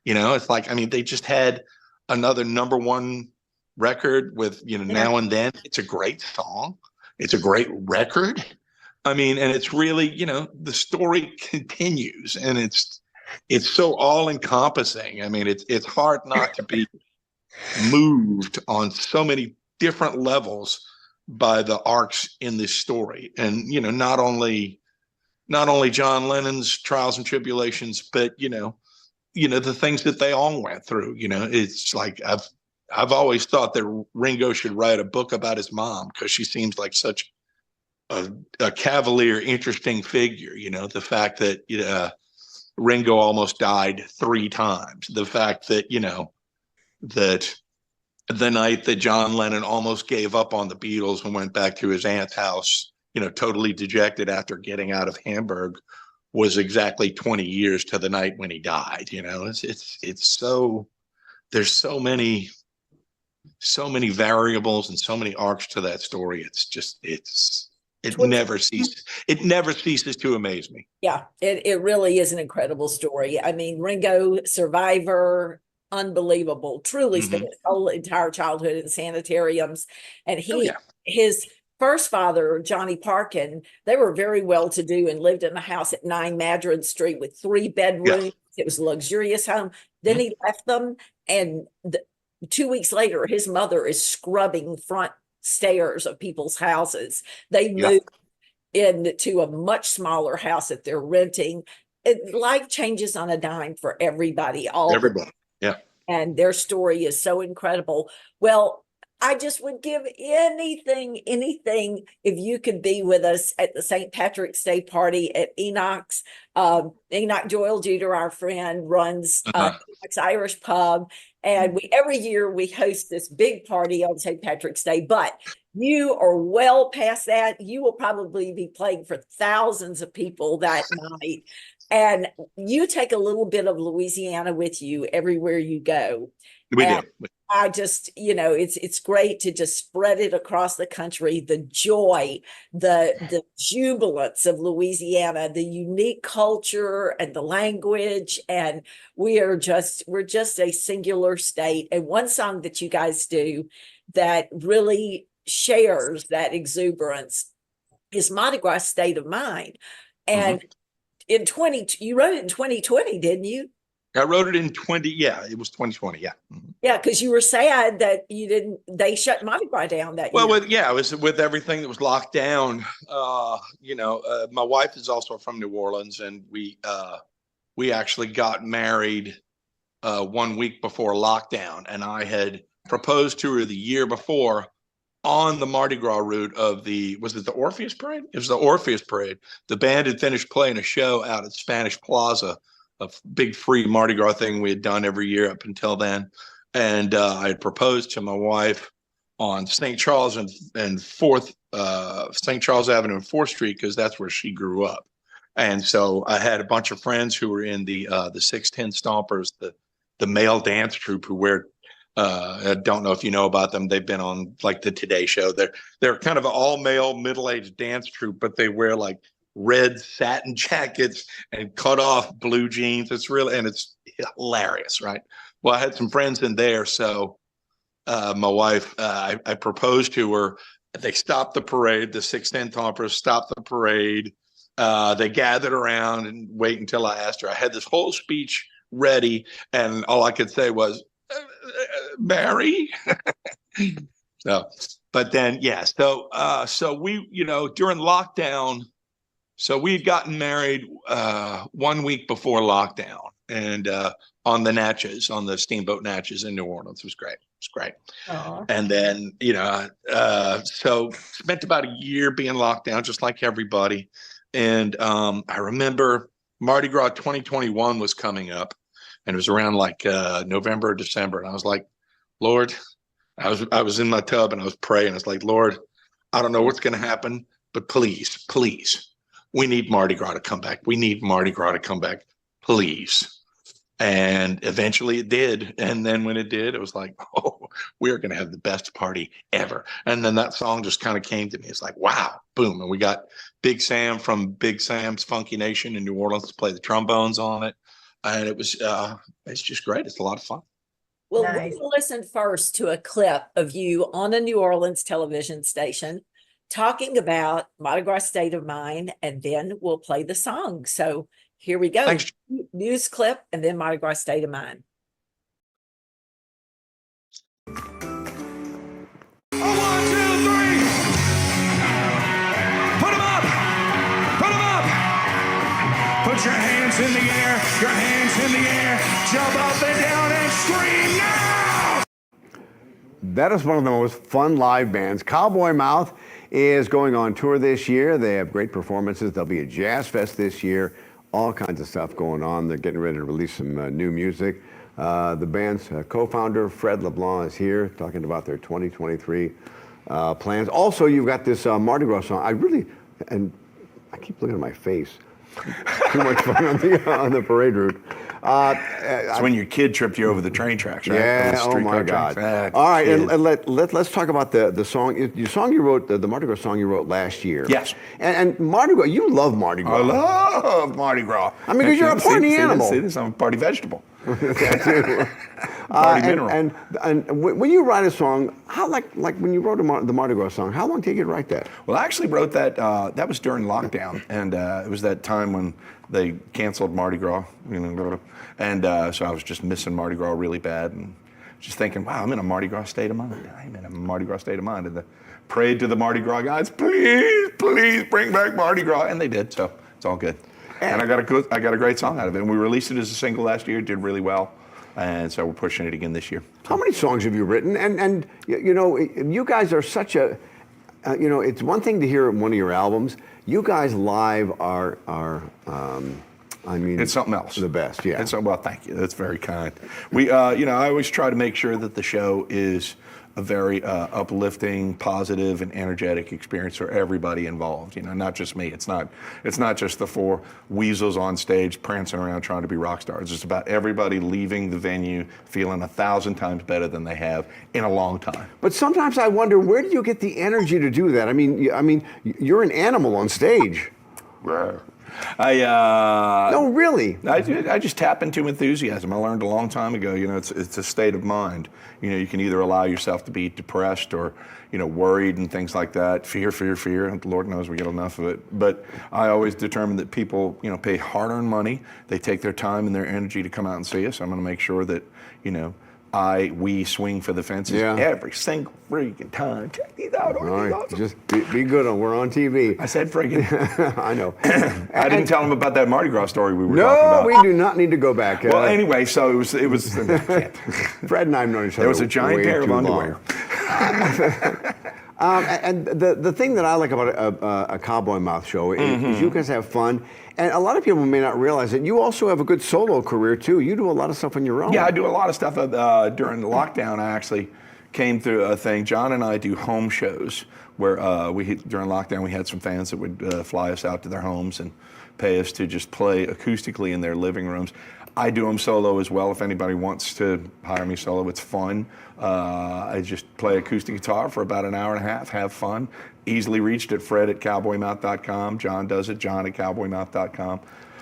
It's like, they just had another #1 record with, Now and Then. It's a great song. It's a great record. And it's really, the story continues and it's so all encompassing. It's hard not to be moved on so many different levels by the arcs in this story. And, not only John Lennon's trials and tribulations, but, the things that they all went through. It's like, I've always thought that Ringo should write a book about his mom because she seems like such a cavalier, interesting figure. The fact that, Ringo almost died 3 times. The fact that, that the night that John Lennon almost gave up on the Beatles and went back to his aunt's house, totally dejected after getting out of Hamburg, was exactly 20 years to the night when he died. It's so, there's so many variables and so many arcs to that story. It's just, it never ceases. It never ceases to amaze me. Yeah, it really is an incredible story. Ringo, survivor, unbelievable. Truly spent his whole entire childhood in sanitariums. And his first father, Johnny Parkin, they were very well to do and lived in a house at 9 Madrid Street with 3 bedrooms. It was a luxurious home. Then he left them, and 2 weeks later, his mother is scrubbing front stairs of people's houses. They moved into a much smaller house that they're renting. Life changes on a dime for everybody. Everybody. Yeah. And their story is so incredible. Well, I just would give anything if you could be with us at the St. Patrick's Day party at Enoch's. Enoch Joel Juder, our friend, runs Enoch's Irish Pub. And every year we host this big party on St. Patrick's Day. But you are well past that. You will probably be playing for thousands of people that night. And you take a little bit of Louisiana with you everywhere you go. We do. I just, it's great to just spread it across the country, the joy, the jubilance of Louisiana, the unique culture and the language. And we're just a singular state. And one song that you guys do that really shares that exuberance is Mardi Gras State of Mind. And you wrote it in 2020, didn't you? I wrote it in it was 2020. Yeah. Yeah, because you were sad that they shut Mardi Gras down that year. Well, it was with everything that was locked down. My wife is also from New Orleans, and we actually got married 1 week before lockdown, and I had proposed to her the year before on the Mardi Gras route of was it the Orpheus Parade? It was the Orpheus Parade. The band had finished playing a show out at Spanish Plaza, a big free Mardi Gras thing we had done every year up until then. And I had proposed to my wife on St. Charles and St. Charles Avenue and 4th Street, because that's where she grew up. And so I had a bunch of friends who were in the 610 Stompers, the male dance troupe who wear, I don't know if you know about them. They've been on like the Today Show. They're kind of an all male middle-aged dance troupe, but they wear like red satin jackets and cut off blue jeans. It's hilarious, right? Well, I had some friends in there. So my wife, I proposed to her. They stopped the parade. The 610 Stompers stopped the parade. They gathered around and wait until I asked her. I had this whole speech ready, and all I could say was, Mary. But then, so we, during lockdown, so we'd gotten married 1 week before lockdown, and on the steamboat Natchez in New Orleans. It was great. Aww. And then, so spent about a year being locked down, just like everybody. And I remember Mardi Gras 2021 was coming up, and it was around like November or December. And I was like, Lord, I was in my tub and I was praying. I was like, Lord, I don't know what's going to happen, but please, we need Mardi Gras to come back. We need Mardi Gras to come back, please. And eventually it did. And then when it did, it was like, oh, we're going to have the best party ever. And then that song just kind of came to me. It's like, wow, boom. And we got Big Sam from Big Sam's Funky Nation in New Orleans to play the trombones on it. And it was, it's just great. It's a lot of fun. Well, nice. We'll listen first to a clip of you on a New Orleans television station talking about Mardi Gras State of Mind, and then we'll play the song. So here we go. Thanks. News clip, and then Mardi Gras State of Mind. 1, 2, 3. Put 'em up. Put 'em up. Put your hands in the air. Your hands in the air. Jump up and down and scream now. That is one of the most fun live bands. Cowboy Mouth is going on tour this year. They have great performances. There'll be a jazz fest this year. All kinds of stuff going on. They're getting ready to release some new music. The band's co-founder, Fred LeBlanc, is here talking about their 2023 plans. Also, you've got this Mardi Gras song. I keep looking at my face. Too much fun on the parade route. It's when your kid tripped you over the train tracks, right? Yeah, oh my God. All right, and let's talk about the song. The song you wrote, the Mardi Gras song you wrote last year. Yes. And Mardi Gras, you love Mardi Gras. I love Mardi Gras. I mean, because you're a party animal. See this? I'm a party vegetable. Party mineral. And when you write a song, how like when you wrote the Mardi Gras song, how long did it take you to write that? Well, I actually wrote that. That was during lockdown, and it was that time when they canceled Mardi Gras, and so I was just missing Mardi Gras really bad, and just thinking, wow, I'm in a Mardi Gras state of mind. I'm in a Mardi Gras state of mind, and prayed to the Mardi Gras guys, please bring back Mardi Gras, and they did. So it's all good. And I got a great song out of it, and we released it as a single last year. It did really well, and so we're pushing it again this year. How many songs have you written? And you know, you guys are such a, you know, it's one thing to hear one of your albums. You guys live are I mean, it's something else. The best, yeah. And so, well, thank you. That's very kind. We, you know, I always try to make sure that the show is a very uplifting, positive, and energetic experience for everybody involved. You know, not just me. It's not just the four weasels on stage prancing around trying to be rock stars. It's about everybody leaving the venue feeling 1,000 times better than they have in a long time. But sometimes I wonder, where do you get the energy to do that? I mean, you're an animal on stage. No, really. I just tap into enthusiasm. I learned a long time ago, you know, it's a state of mind. You know, you can either allow yourself to be depressed or, you know, worried and things like that. Fear. Lord knows we get enough of it. But I always determine that people, you know, pay hard-earned money. They take their time and their energy to come out and see us. I'm going to make sure that, you know, we swing for the fences every single freaking time. Check these out. All right, awesome. Just be good. We're on TV. I said friggin'. I know. I didn't tell them about that Mardi Gras story we were talking about. No, we do not need to go back. Well, anyway, so it was. Fred and I have known each other. There was a giant pair of underwear. And the thing that I like about a Cowboy Mouth show is you guys have fun. And a lot of people may not realize that you also have a good solo career, too. You do a lot of stuff on your own. Yeah, I do a lot of stuff. During the lockdown, I actually came through a thing. John and I do home shows where during lockdown, we had some fans that would fly us out to their homes and pay us to just play acoustically in their living rooms. I do them solo as well. If anybody wants to hire me solo, it's fun. I just play acoustic guitar for about an hour and a half, have fun. Easily reached at fred@cowboymouth.com. John does it, john@cowboymouth.com.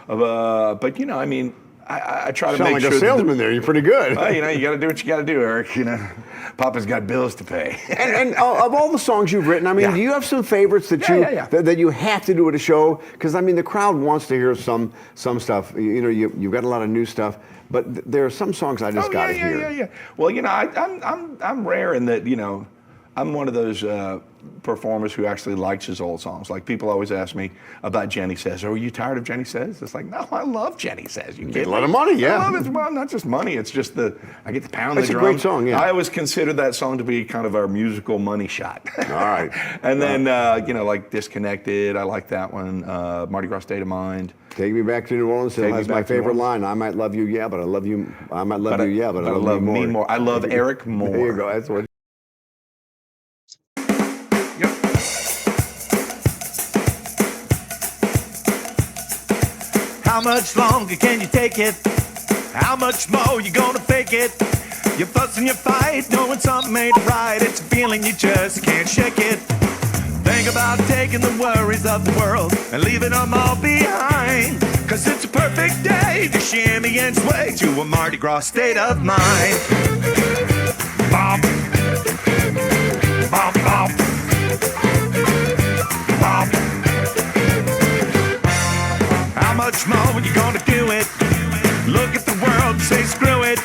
But, you know, I mean, I try to make like sure. A salesman there. You're pretty good. Well, you know, you got to do what you got to do, Eric. You know, Papa's got bills to pay. and of all the songs you've written, I mean, do you have some favorites that that you have to do at a show? Because I mean, the crowd wants to hear some stuff. You know, you've got a lot of new stuff, but there are some songs I just got to hear. Yeah. Well, you know, I'm rare in that, you know, I'm one of those performers who actually likes his old songs. Like, people always ask me about Jenny Says. Are you tired of Jenny Says? It's like, no, I love Jenny Says. You get a lot of money, yeah. I love it. Well, not just money. It's just I get to pound the drums. It's a great song, yeah. I always consider that song to be kind of our musical money shot. All right. And then, you know, like Disconnected, I like that one. Mardi Gras State of Mind. Take Me Back to New Orleans still has my favorite line. I might love you, yeah, but I love you. I might love you, yeah, but I love me more. I love Eric more. There you go. That's what. How much longer can you take it? How much more you gonna fake it? You fuss and you fight, knowing something ain't right. It's a feeling you just can't shake it. Think about taking the worries of the world and leaving them all behind. Cause it's a perfect day to shimmy and sway to a Mardi Gras state of mind. Bop. Bop, bop. Bop. How much more you gonna do it? Look at the world and say screw it.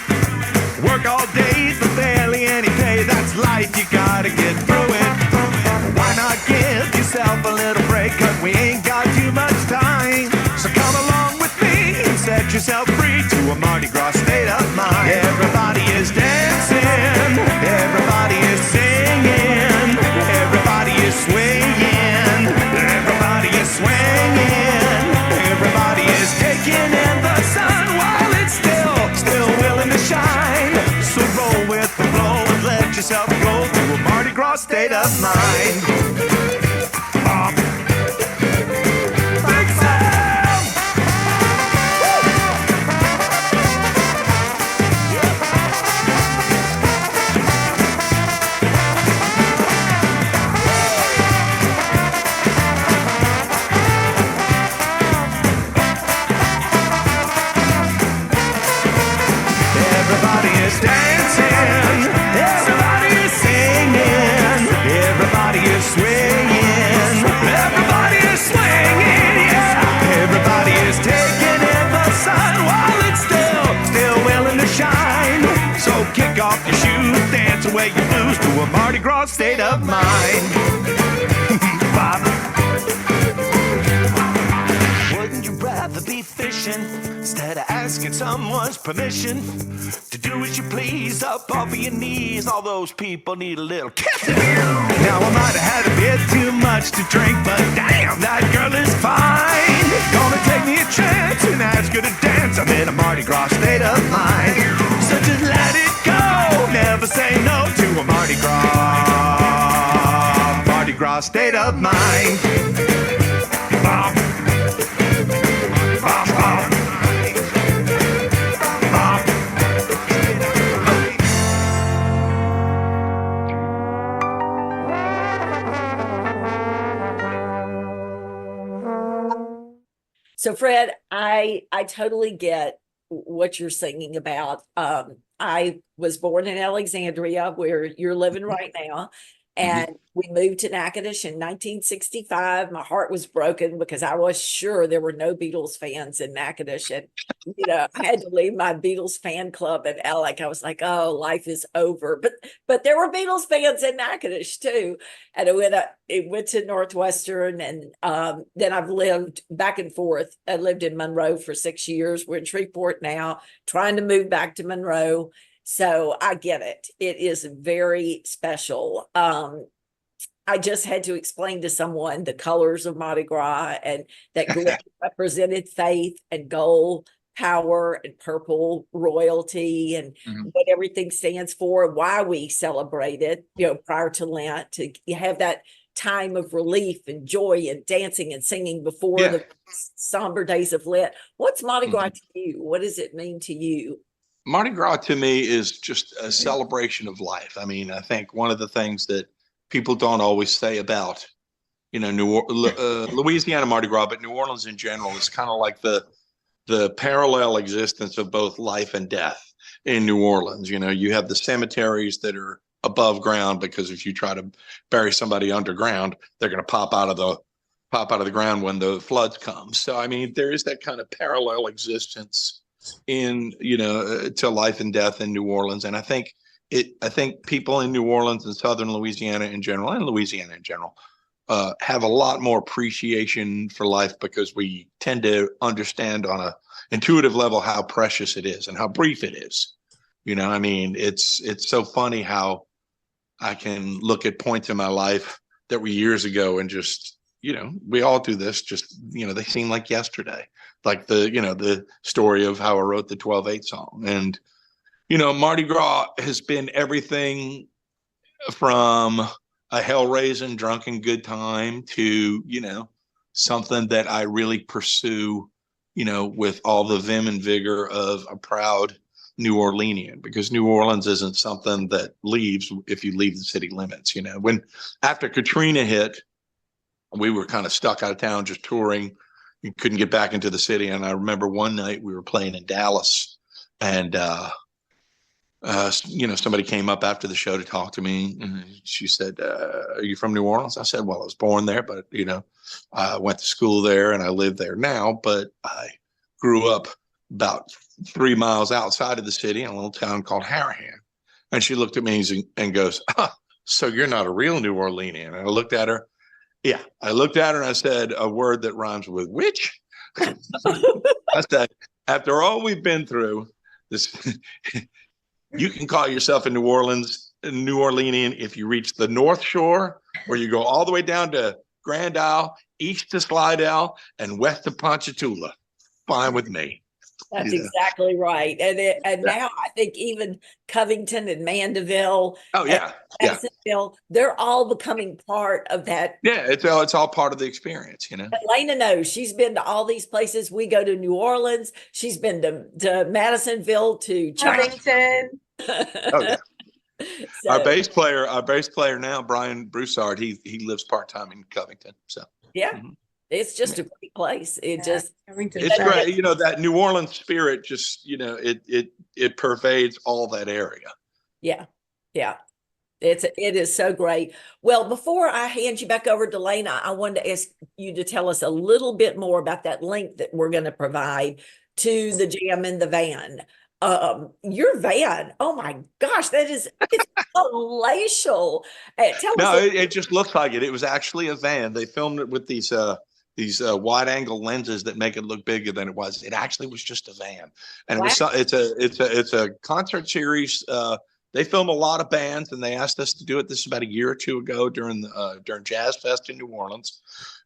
Work all day for barely any pay. That's life, you gotta get through it. Why not give yourself a little break? Cause we ain't got too much time. So come along with me and set yourself free to a Mardi Gras state of mind. Everybody is dancing, everybody is singing, everybody is swinging, everybody is swinging, everybody is taking in the sun while it's still willing to shine. So roll with the flow and let yourself go to a Mardi Gras state of mind. Big sound! Everybody is dancing, everybody is singing, everybody is swinging, everybody is swinging, yeah. Everybody is taking in the sun while it's still willing to shine. So kick off your shoes, dance away your blues to a Mardi Gras state of mind. Bob. Wouldn't you rather be fishing instead had asking someone's permission to do as you please up off of your knees. All those people need a little kissing. Now I might have had a bit too much to drink, but damn, that girl is fine. Gonna take me a chance and ask her to dance. I'm in a Mardi Gras state of mind. So just let it go. Never say no to a Mardi Gras state of mind. Bom. Bom, bom. Bom. So Fred, I totally get what you're singing about. I was born in Alexandria, where you're living right now. And we moved to Natchitoches in 1965. My heart was broken because I was sure there were no Beatles fans in Natchitoches. And, I had to leave my Beatles fan club in Alec. I was like, oh, life is over. But there were Beatles fans in Natchitoches too. And I went to Northwestern, and then I've lived back and forth. I lived in Monroe for 6 years. We're in Shreveport now, trying to move back to Monroe. So I get it. It is very special. I just had to explain to someone the colors of Mardi Gras, and that glitter represented faith and gold, power, and purple royalty, and what everything stands for, why we celebrate it, prior to Lent, to have that time of relief and joy and dancing and singing before the somber days of Lent. What's Mardi Gras to you? What does it mean to you? Mardi Gras to me is just a celebration of life. I mean, I think one of the things that people don't always say about, Louisiana Mardi Gras, but New Orleans in general, is kind of like the parallel existence of both life and death in New Orleans. You have the cemeteries that are above ground, because if you try to bury somebody underground, they're going to pop out of the ground when the floods come. So, I mean, there is that kind of parallel existence in to life and death in New Orleans. And I think people in New Orleans and southern Louisiana in general, and Louisiana in general, have a lot more appreciation for life, because we tend to understand on a intuitive level how precious it is and how brief it is. I mean, it's so funny how I can look at points in my life that were years ago and just, we all do this, just, they seem like yesterday. Like the story of how I wrote the 12/8 song. And, Mardi Gras has been everything from a hell-raising, drunken good time to, something that I really pursue, with all the vim and vigor of a proud New Orleanian, because New Orleans isn't something that leaves if you leave the city limits. When after Katrina hit, we were kind of stuck out of town just touring. You couldn't get back into the city. And I remember one night we were playing in Dallas, and, somebody came up after the show to talk to me, and she said, are you from New Orleans? I said, well, I was born there, but, I went to school there and I live there now, but I grew up about 3 miles outside of the city in a little town called Harahan. And she looked at me and goes, so you're not a real New Orleanian. And I looked at her. Yeah, I looked at her and I said a word that rhymes with which. I said, after all we've been through, this, you can call yourself a New Orleanian if you reach the North Shore, where you go all the way down to Grand Isle, east to Slidell, and west to Ponchatoula. Fine with me. That's exactly right. And now I think even Covington and Mandeville. Oh, yeah. Jacksonville, they're all becoming part of that. Yeah, it's all part of the experience, Elena knows. She's been to all these places. We go to New Orleans. She's been to Madisonville, to Covington. Oh, yeah. So, our bass player now, Brian Broussard, he lives part-time in Covington. So yeah. It's just a great place. It's great. That New Orleans spirit just, it pervades all that area. Yeah. Yeah. It is so great. Well, before I hand you back over to Lena, I wanted to ask you to tell us a little bit more about that link that we're going to provide to the jam in the van. Your van, oh my gosh, it's palatial. It just looks like it. It was actually a van. They filmed it with these wide angle lenses that make it look bigger than it was. It actually was just a van, and Wow. it's a concert series. They film a lot of bands, and they asked us to do it. This is about a year or two ago during Jazz Fest in New Orleans,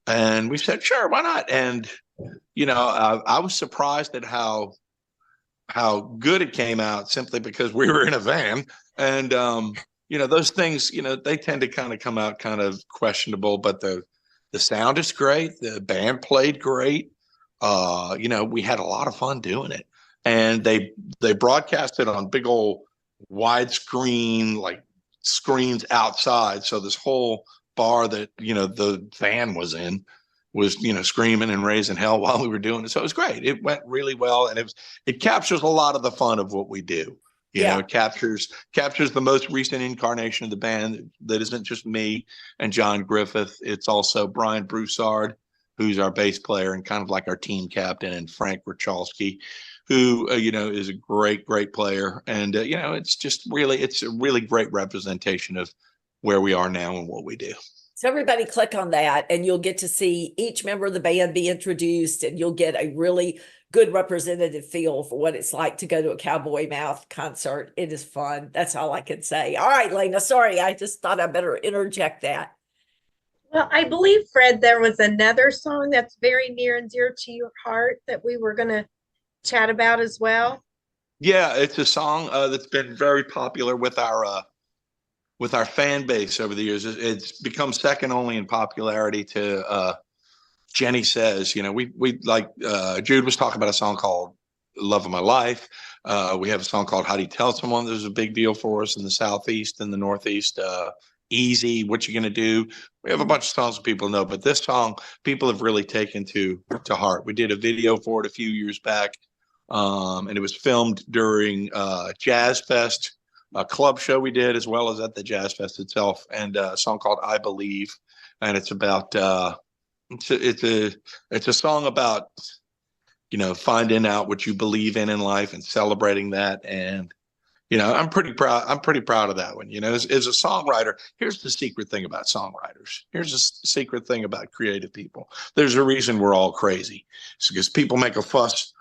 and we said, sure, why not? And I was surprised at how good it came out, simply because we were in a van, and those things, they tend to kind of come out kind of questionable, but the sound is great. The band played great. We had a lot of fun doing it, and they broadcast it on big old widescreen, like screens outside. So this whole bar that the van was in was screaming and raising hell while we were doing it. So it was great. It went really well, and it captures a lot of the fun of what we do. It captures the most recent incarnation of the band that isn't just me and John Griffith. It's also Brian Broussard, who's our bass player and kind of like our team captain, and Frank Rachalski, who is a great player. And it's a really great representation of where we are now and what we do. So everybody click on that, and you'll get to see each member of the band be introduced, and you'll get a really good representative feel for what it's like to go to a Cowboy Mouth concert. It is fun. That's all I can say. All right, Lanea, sorry, I just thought I better interject that. Well, I believe, Fred, there was another song that's very near and dear to your heart that we were going to chat about as well. Yeah, it's a song that's been very popular with our fan base over the years. It's become second only in popularity to Jenny Says. We like Jude was talking about a song called Love of My Life. We have a song called How Do You Tell Someone? There's a big deal for us in the Southeast and the Northeast. Easy, What You Gonna Do? We have a bunch of songs that people know, but this song people have really taken to heart. We did a video for it a few years back, and it was filmed during Jazz Fest, a club show we did, as well as at the Jazz Fest itself, and a song called I Believe. And it's about it's a song about finding out what you believe in life and celebrating that. And I'm pretty proud of that one. As a songwriter, here's the secret thing about songwriters. Here's a secret thing about creative people. There's a reason we're all crazy. It's because people make a fuss.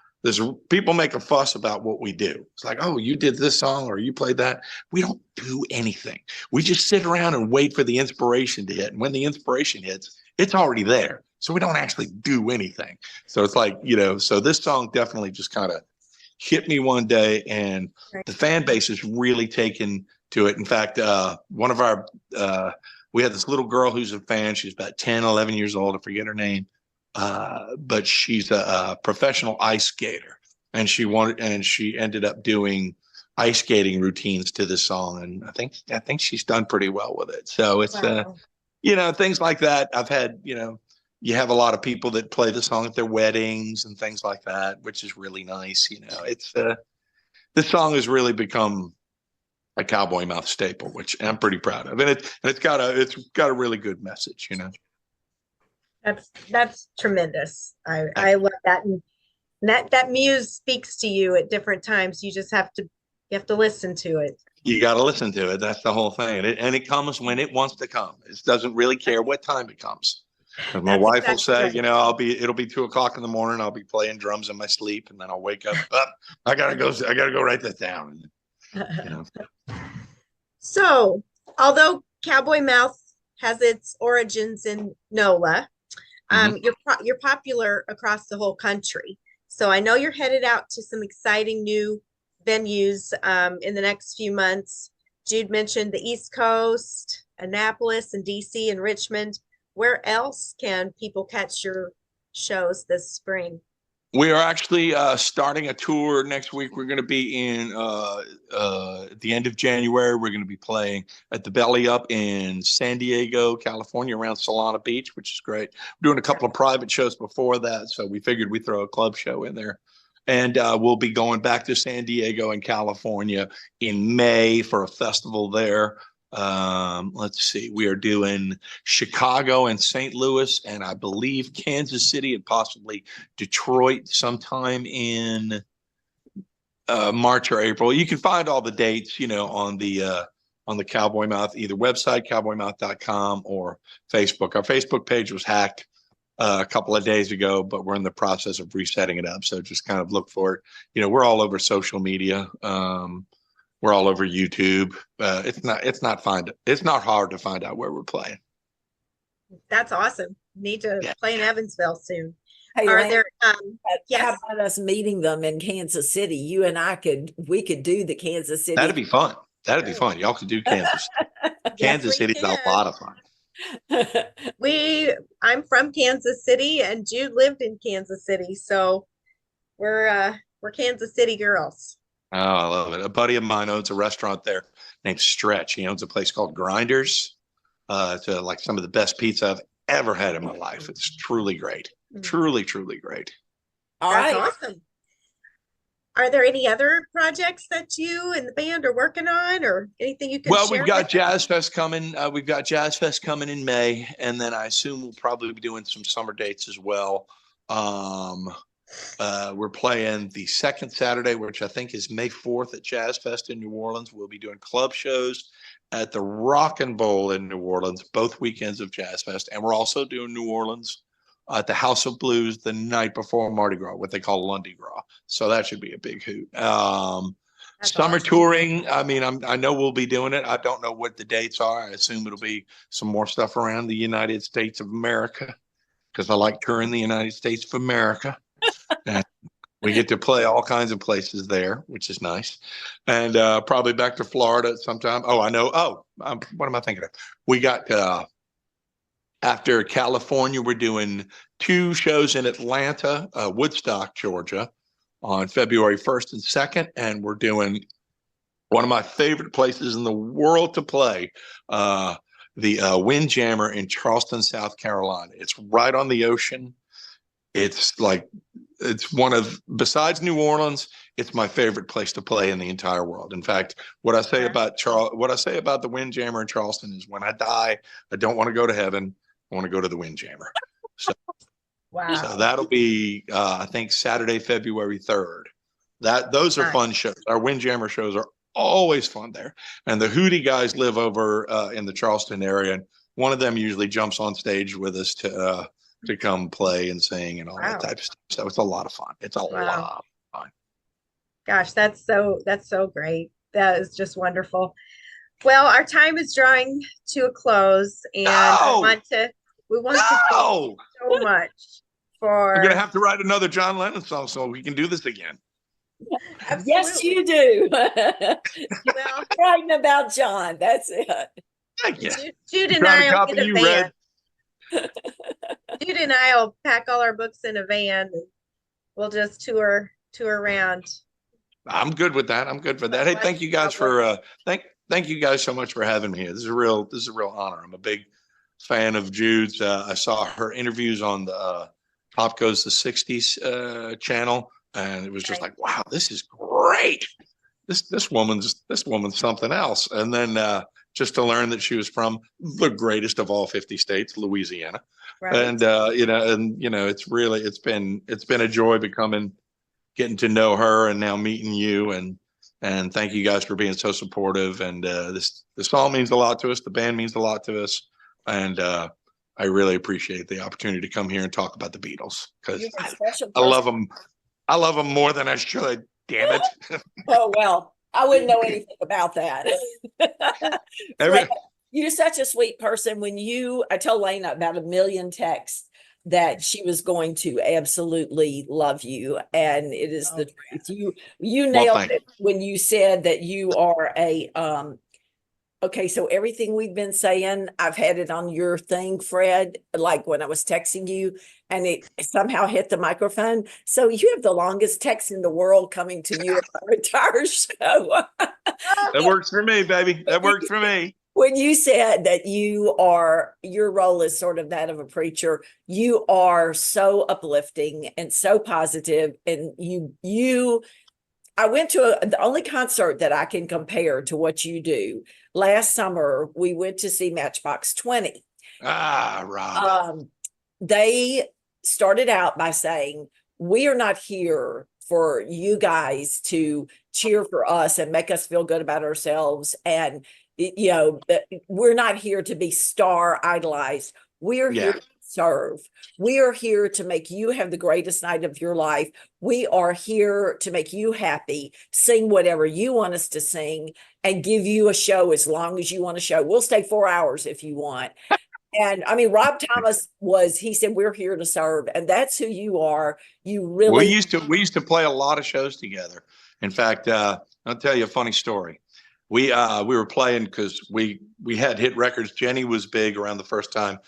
People make a fuss about what we do. It's like, oh, you did this song or you played that. We don't do anything. We just sit around and wait for the inspiration to hit. And when the inspiration hits, it's already there. So we don't actually do anything. So it's like, so this song definitely just kind of hit me one day, and the fan base is really taken to it. In fact, one of our, we had this little girl who's a fan. She's about 10, 11 years old. I forget her name. But she's a professional ice skater, and she ended up doing ice skating routines to this song. And I think she's done pretty well with it. So it's, wow. Things like that. I've had, you have a lot of people that play the song at their weddings and things like that, which is really nice. It's, this song has really become a Cowboy Mouth staple, which I'm pretty proud of. And it's got a really good message, That's tremendous. I love that. And that muse speaks to you at different times. You just have to listen to it. You got to listen to it. That's the whole thing. And it comes when it wants to come. It doesn't really care what time it comes. My wife will say, right. It'll be 2:00 in the morning. I'll be playing drums in my sleep, and then I'll wake up. I gotta go write that down. So, although Cowboy Mouth has its origins in NOLA, you're popular across the whole country. So I know you're headed out to some exciting new venues in the next few months. Jude mentioned the East Coast, Annapolis and DC and Richmond. Where else can people catch your shows this spring? We are actually starting a tour next week. We're going to be in at the end of January. We're going to be playing at the Belly Up in San Diego, California, around Solana Beach, which is great. We're doing a couple of private shows before that, so we figured we'd throw a club show in there. And we'll be going back to San Diego and California in May for a festival there. Let's see, we are doing Chicago and St. Louis, and I believe Kansas City and possibly Detroit sometime in March or April. You can find all the dates, on the Cowboy Mouth either website, cowboymouth.com, or Facebook. Our Facebook page was hacked a couple of days ago, but we're in the process of resetting it up. So just kind of look for it. You know, we're all over social media. We're all over YouTube. It's not hard to find out where we're playing. That's awesome. Need to play in Evansville soon. Hey, Are Lanea, there yes. how about us meeting them in Kansas City? You and we could do the Kansas City. That'd be fun. That'd be fun. Y'all could do Kansas. Kansas City is a lot of fun. I'm from Kansas City, and Jude lived in Kansas City, so we're Kansas City girls. Oh, I love it. A buddy of mine owns a restaurant there named Stretch. He owns a place called Grinders. It's like some of the best pizza I've ever had in my life. It's truly great. Truly, truly great. All That's right. awesome. Are there any other projects that you and the band are working on, or anything you can share? Well, we've got Jazz Fest coming. We've got Jazz Fest coming in May, and then I assume we'll probably be doing some summer dates as well. We're playing the second Saturday, which I think is May 4th at Jazz Fest in New Orleans. We'll be doing club shows at the Rock and Bowl in New Orleans, both weekends of Jazz Fest. And we're also doing New Orleans at the House of Blues the night before Mardi Gras, what they call Lundy Gras. So that should be a big hoot. Summer awesome. touring. I mean, I know we'll be doing it. I don't know what the dates are. I assume it'll be some more stuff around the United States of America, because I like touring the United States of America. And we get to play all kinds of places there, which is nice. And probably back to Florida sometime. Oh, I know. What am I thinking of? We got after California, we're doing 2 shows in Atlanta, Woodstock, Georgia, on February 1st and 2nd. And we're doing one of my favorite places in the world to play, the Windjammer in Charleston, South Carolina. It's right on the ocean. It's one of, besides New Orleans, it's my favorite place to play in the entire world. In fact, what I say about the Windjammer in Charleston is, when I die, I don't want to go to heaven. I want to go to the Windjammer. So, Wow. So that'll be, I think, Saturday, February 3rd. Those are fun shows. Our Windjammer shows are always fun there. And the Hootie guys live over in the Charleston area. And one of them usually jumps on stage with us to come play and sing and all that type of stuff. So it's a lot of fun. It's a lot of fun. Gosh, that's so great. That is just wonderful. Well, our time is drawing to a close, and we want to thank you so much for. I'm gonna have to write another John Lennon song so we can do this again. Absolutely. Yes, you do. Well, writing about John. That's it. Thank you. Jude and I will get a van. Jude and I will pack all our books in a van, and we'll just tour around. I'm good with that. I'm good for that. Hey, thank you guys for thank you guys so much for having me here. This is a real honor. I'm a big fan of Jude's. I saw her interviews on the Pop Goes the 60s channel, and it was just like, wow, this is great. This woman's something else. And then just to learn that she was from the greatest of all 50 states, Louisiana. Right. And it's been a joy getting to know her, and now meeting you, and thank you guys for being so supportive. And this song means a lot to us. The band means a lot to us. And I really appreciate the opportunity to come here and talk about the Beatles, because I love them. I love them more than I should. Damn it. Oh, well, I wouldn't know anything about that. You're such a sweet person. I told Lanea about 1 million texts that she was going to absolutely love you, and it is the truth. You nailed it when you said that you are okay, so everything we've been saying, I've had it on your thing, Fred, like when I was texting you, and it somehow hit the microphone. So you have the longest text in the world coming to you on our entire show. That works for me, baby. That works for me. When you said that your role is sort of that of a preacher, you are so uplifting and so positive, and I went to the only concert that I can compare to what you do. Last summer, we went to see Matchbox 20. Rob. They started out by saying, we are not here for you guys to cheer for us and make us feel good about ourselves. And, we're not here to be star idolized. We're here to serve. We are here to make you have the greatest night of your life. We are here to make you happy, sing whatever you want us to sing, and give you a show as long as you want a show. We'll stay 4 hours if you want. And I mean, Rob Thomas he said, we're here to serve. And that's who you are. You really. We used to play a lot of shows together. In fact, I'll tell you a funny story. We were playing because we had hit records. Jenny was big around the first time.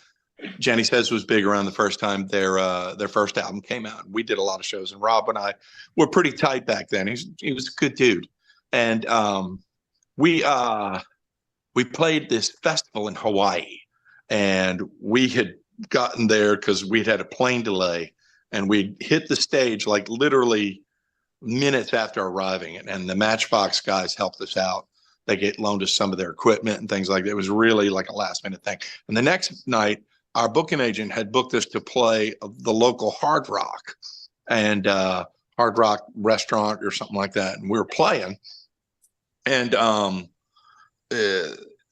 Jenny Says was big around the first time their first album came out. We did a lot of shows, and Rob and I were pretty tight back then. He was a good dude. And we played this festival in Hawaii. And we had gotten there because we'd had a plane delay, and we hit the stage like literally minutes after arriving. And the Matchbox guys helped us out. They loaned us some of their equipment and things like that. It was really like a last minute thing. And the next night, our booking agent had booked us to play the local Hard Rock Hard Rock restaurant or something like that. And we were playing. And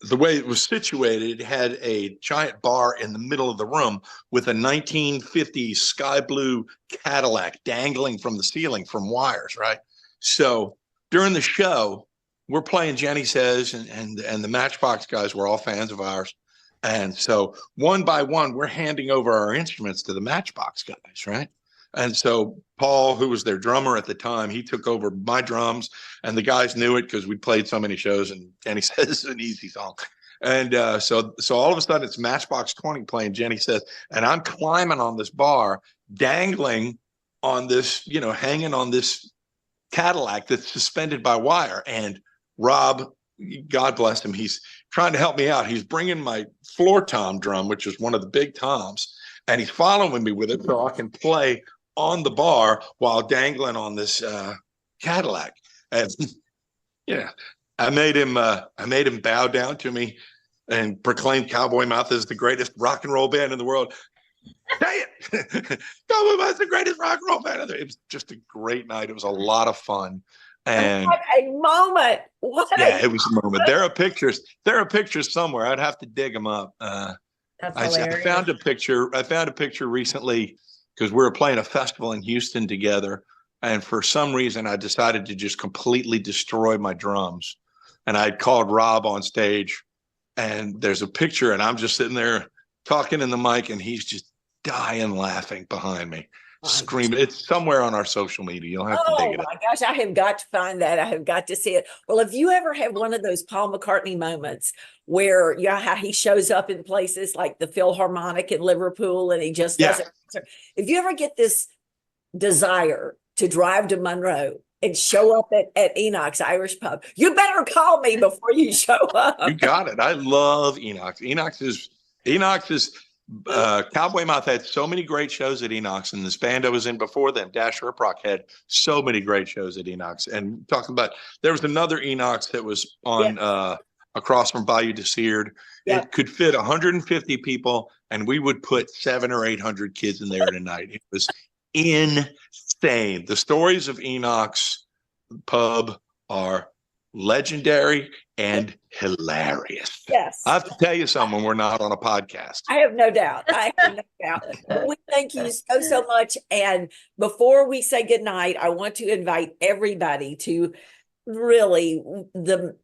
the way it was situated, it had a giant bar in the middle of the room with a 1950s sky blue Cadillac dangling from the ceiling from wires, right? So during the show, we're playing Jenny Says, and the Matchbox guys were all fans of ours. And so one by one, we're handing over our instruments to the Matchbox guys, right? And so Paul, who was their drummer at the time, he took over my drums, and the guys knew it because we played so many shows, and Jenny Says is an easy song. And so all of a sudden it's Matchbox 20 playing Jenny Says, and I'm climbing on this bar, dangling on this, hanging on this Cadillac that's suspended by wire. And Rob, God bless him, he's trying to help me out. He's bringing my floor tom drum, which is one of the big toms, and he's following me with it so I can play on the bar while dangling on this Cadillac. And I made him bow down to me and proclaim Cowboy Mouth as the greatest rock and roll band in the world. Say it. Cowboy Mouth's the greatest rock and roll band. It was just a great night. It was a lot of fun. And what a moment. It was a moment. There are pictures somewhere. I'd have to dig them up. I found a picture recently because we were playing a festival in Houston together, and for some reason I decided to just completely destroy my drums. And I called Rob on stage, and there's a picture, and I'm just sitting there talking in the mic, and he's just dying laughing behind me, screaming. It's somewhere on our social media. You'll have to dig it up. Oh my gosh, I have got to find that. I have got to see it. Well, if you ever have one of those Paul McCartney moments where how he shows up in places like the Philharmonic in Liverpool, and he just doesn't. If you ever get this desire to drive to Monroe and show up at Enoch's Irish Pub, you better call me before you show up. You got it. I love Enoch's. Enoch's is Cowboy Mouth had so many great shows at Enoch's, and this band I was in before them, Dash Rip Rock, had so many great shows at Enoch's. And talking about, there was another Enoch's that was on across from Bayou de Seard. It could fit 150 people, and we would put 700 or 800 kids in there at a night. It was insane. The stories of Enoch's Pub are legendary and hilarious. Yes. I have to tell you something when we're not on a podcast. I have no doubt. We thank you so much. And before we say goodnight, I want to invite everybody to really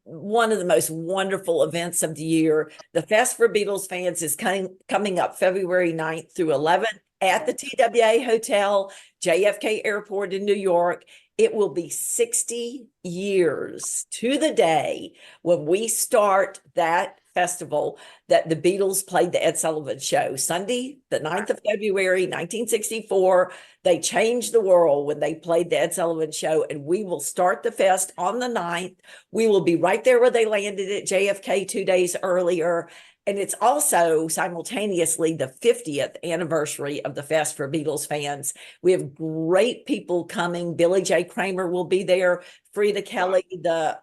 one of the most wonderful events of the year. The Fest for Beatles Fans is coming up February 9th through 11th at the TWA Hotel, JFK Airport in New York. It will be 60 years to the day when we start that festival that the Beatles played the Ed Sullivan Show. Sunday, the 9th of February, 1964, they changed the world when they played the Ed Sullivan Show, and we will start the fest on the 9th. We will be right there where they landed at JFK 2 days earlier. And it's also simultaneously the 50th anniversary of the Fest for Beatles Fans. We have great people coming. Billy J. Kramer will be there. Frida Kelly, the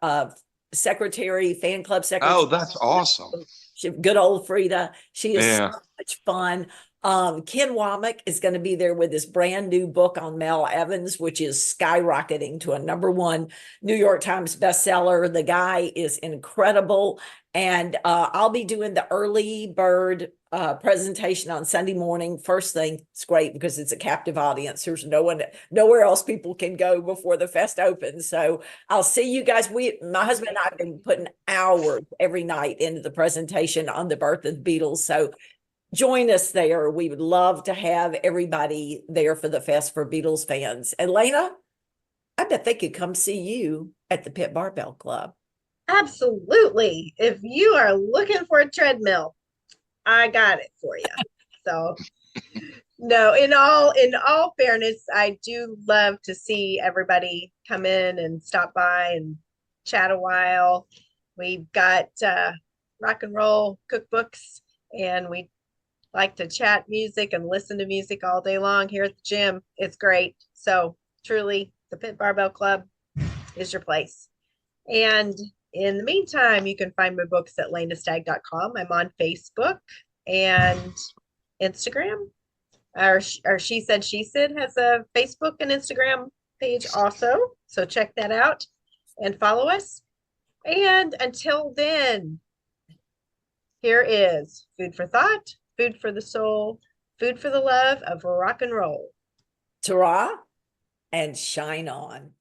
fan club secretary. Oh, that's awesome. Good old Frida. She is so much fun. Ken Womack is going to be there with his brand new book on Mel Evans, which is skyrocketing to a #1 New York Times bestseller. The guy is incredible. And I'll be doing the early bird presentation on Sunday morning. First thing, it's great because it's a captive audience. There's nowhere else people can go before the fest opens. So I'll see you guys. My husband and I have been putting hours every night into the presentation on the birth of the Beatles. So join us there. We would love to have everybody there for the fest for Beatles fans. And Lena, I bet they could come see you at the Pit Barbell Club. Absolutely. If you are looking for a treadmill, I got it for you. So no, in all fairness, I do love to see everybody come in and stop by and chat a while. We've got rock and roll cookbooks, and we like to chat music and listen to music all day long here at the gym. It's great. So truly, the Pit Barbell Club is your place. And in the meantime, you can find my books at lanestagg.com. I'm on Facebook and Instagram. Or She Said has a Facebook and Instagram page also. So check that out and follow us. And until then, here is food for thought, food for the soul, food for the love of rock and roll. Ta-ra and shine on.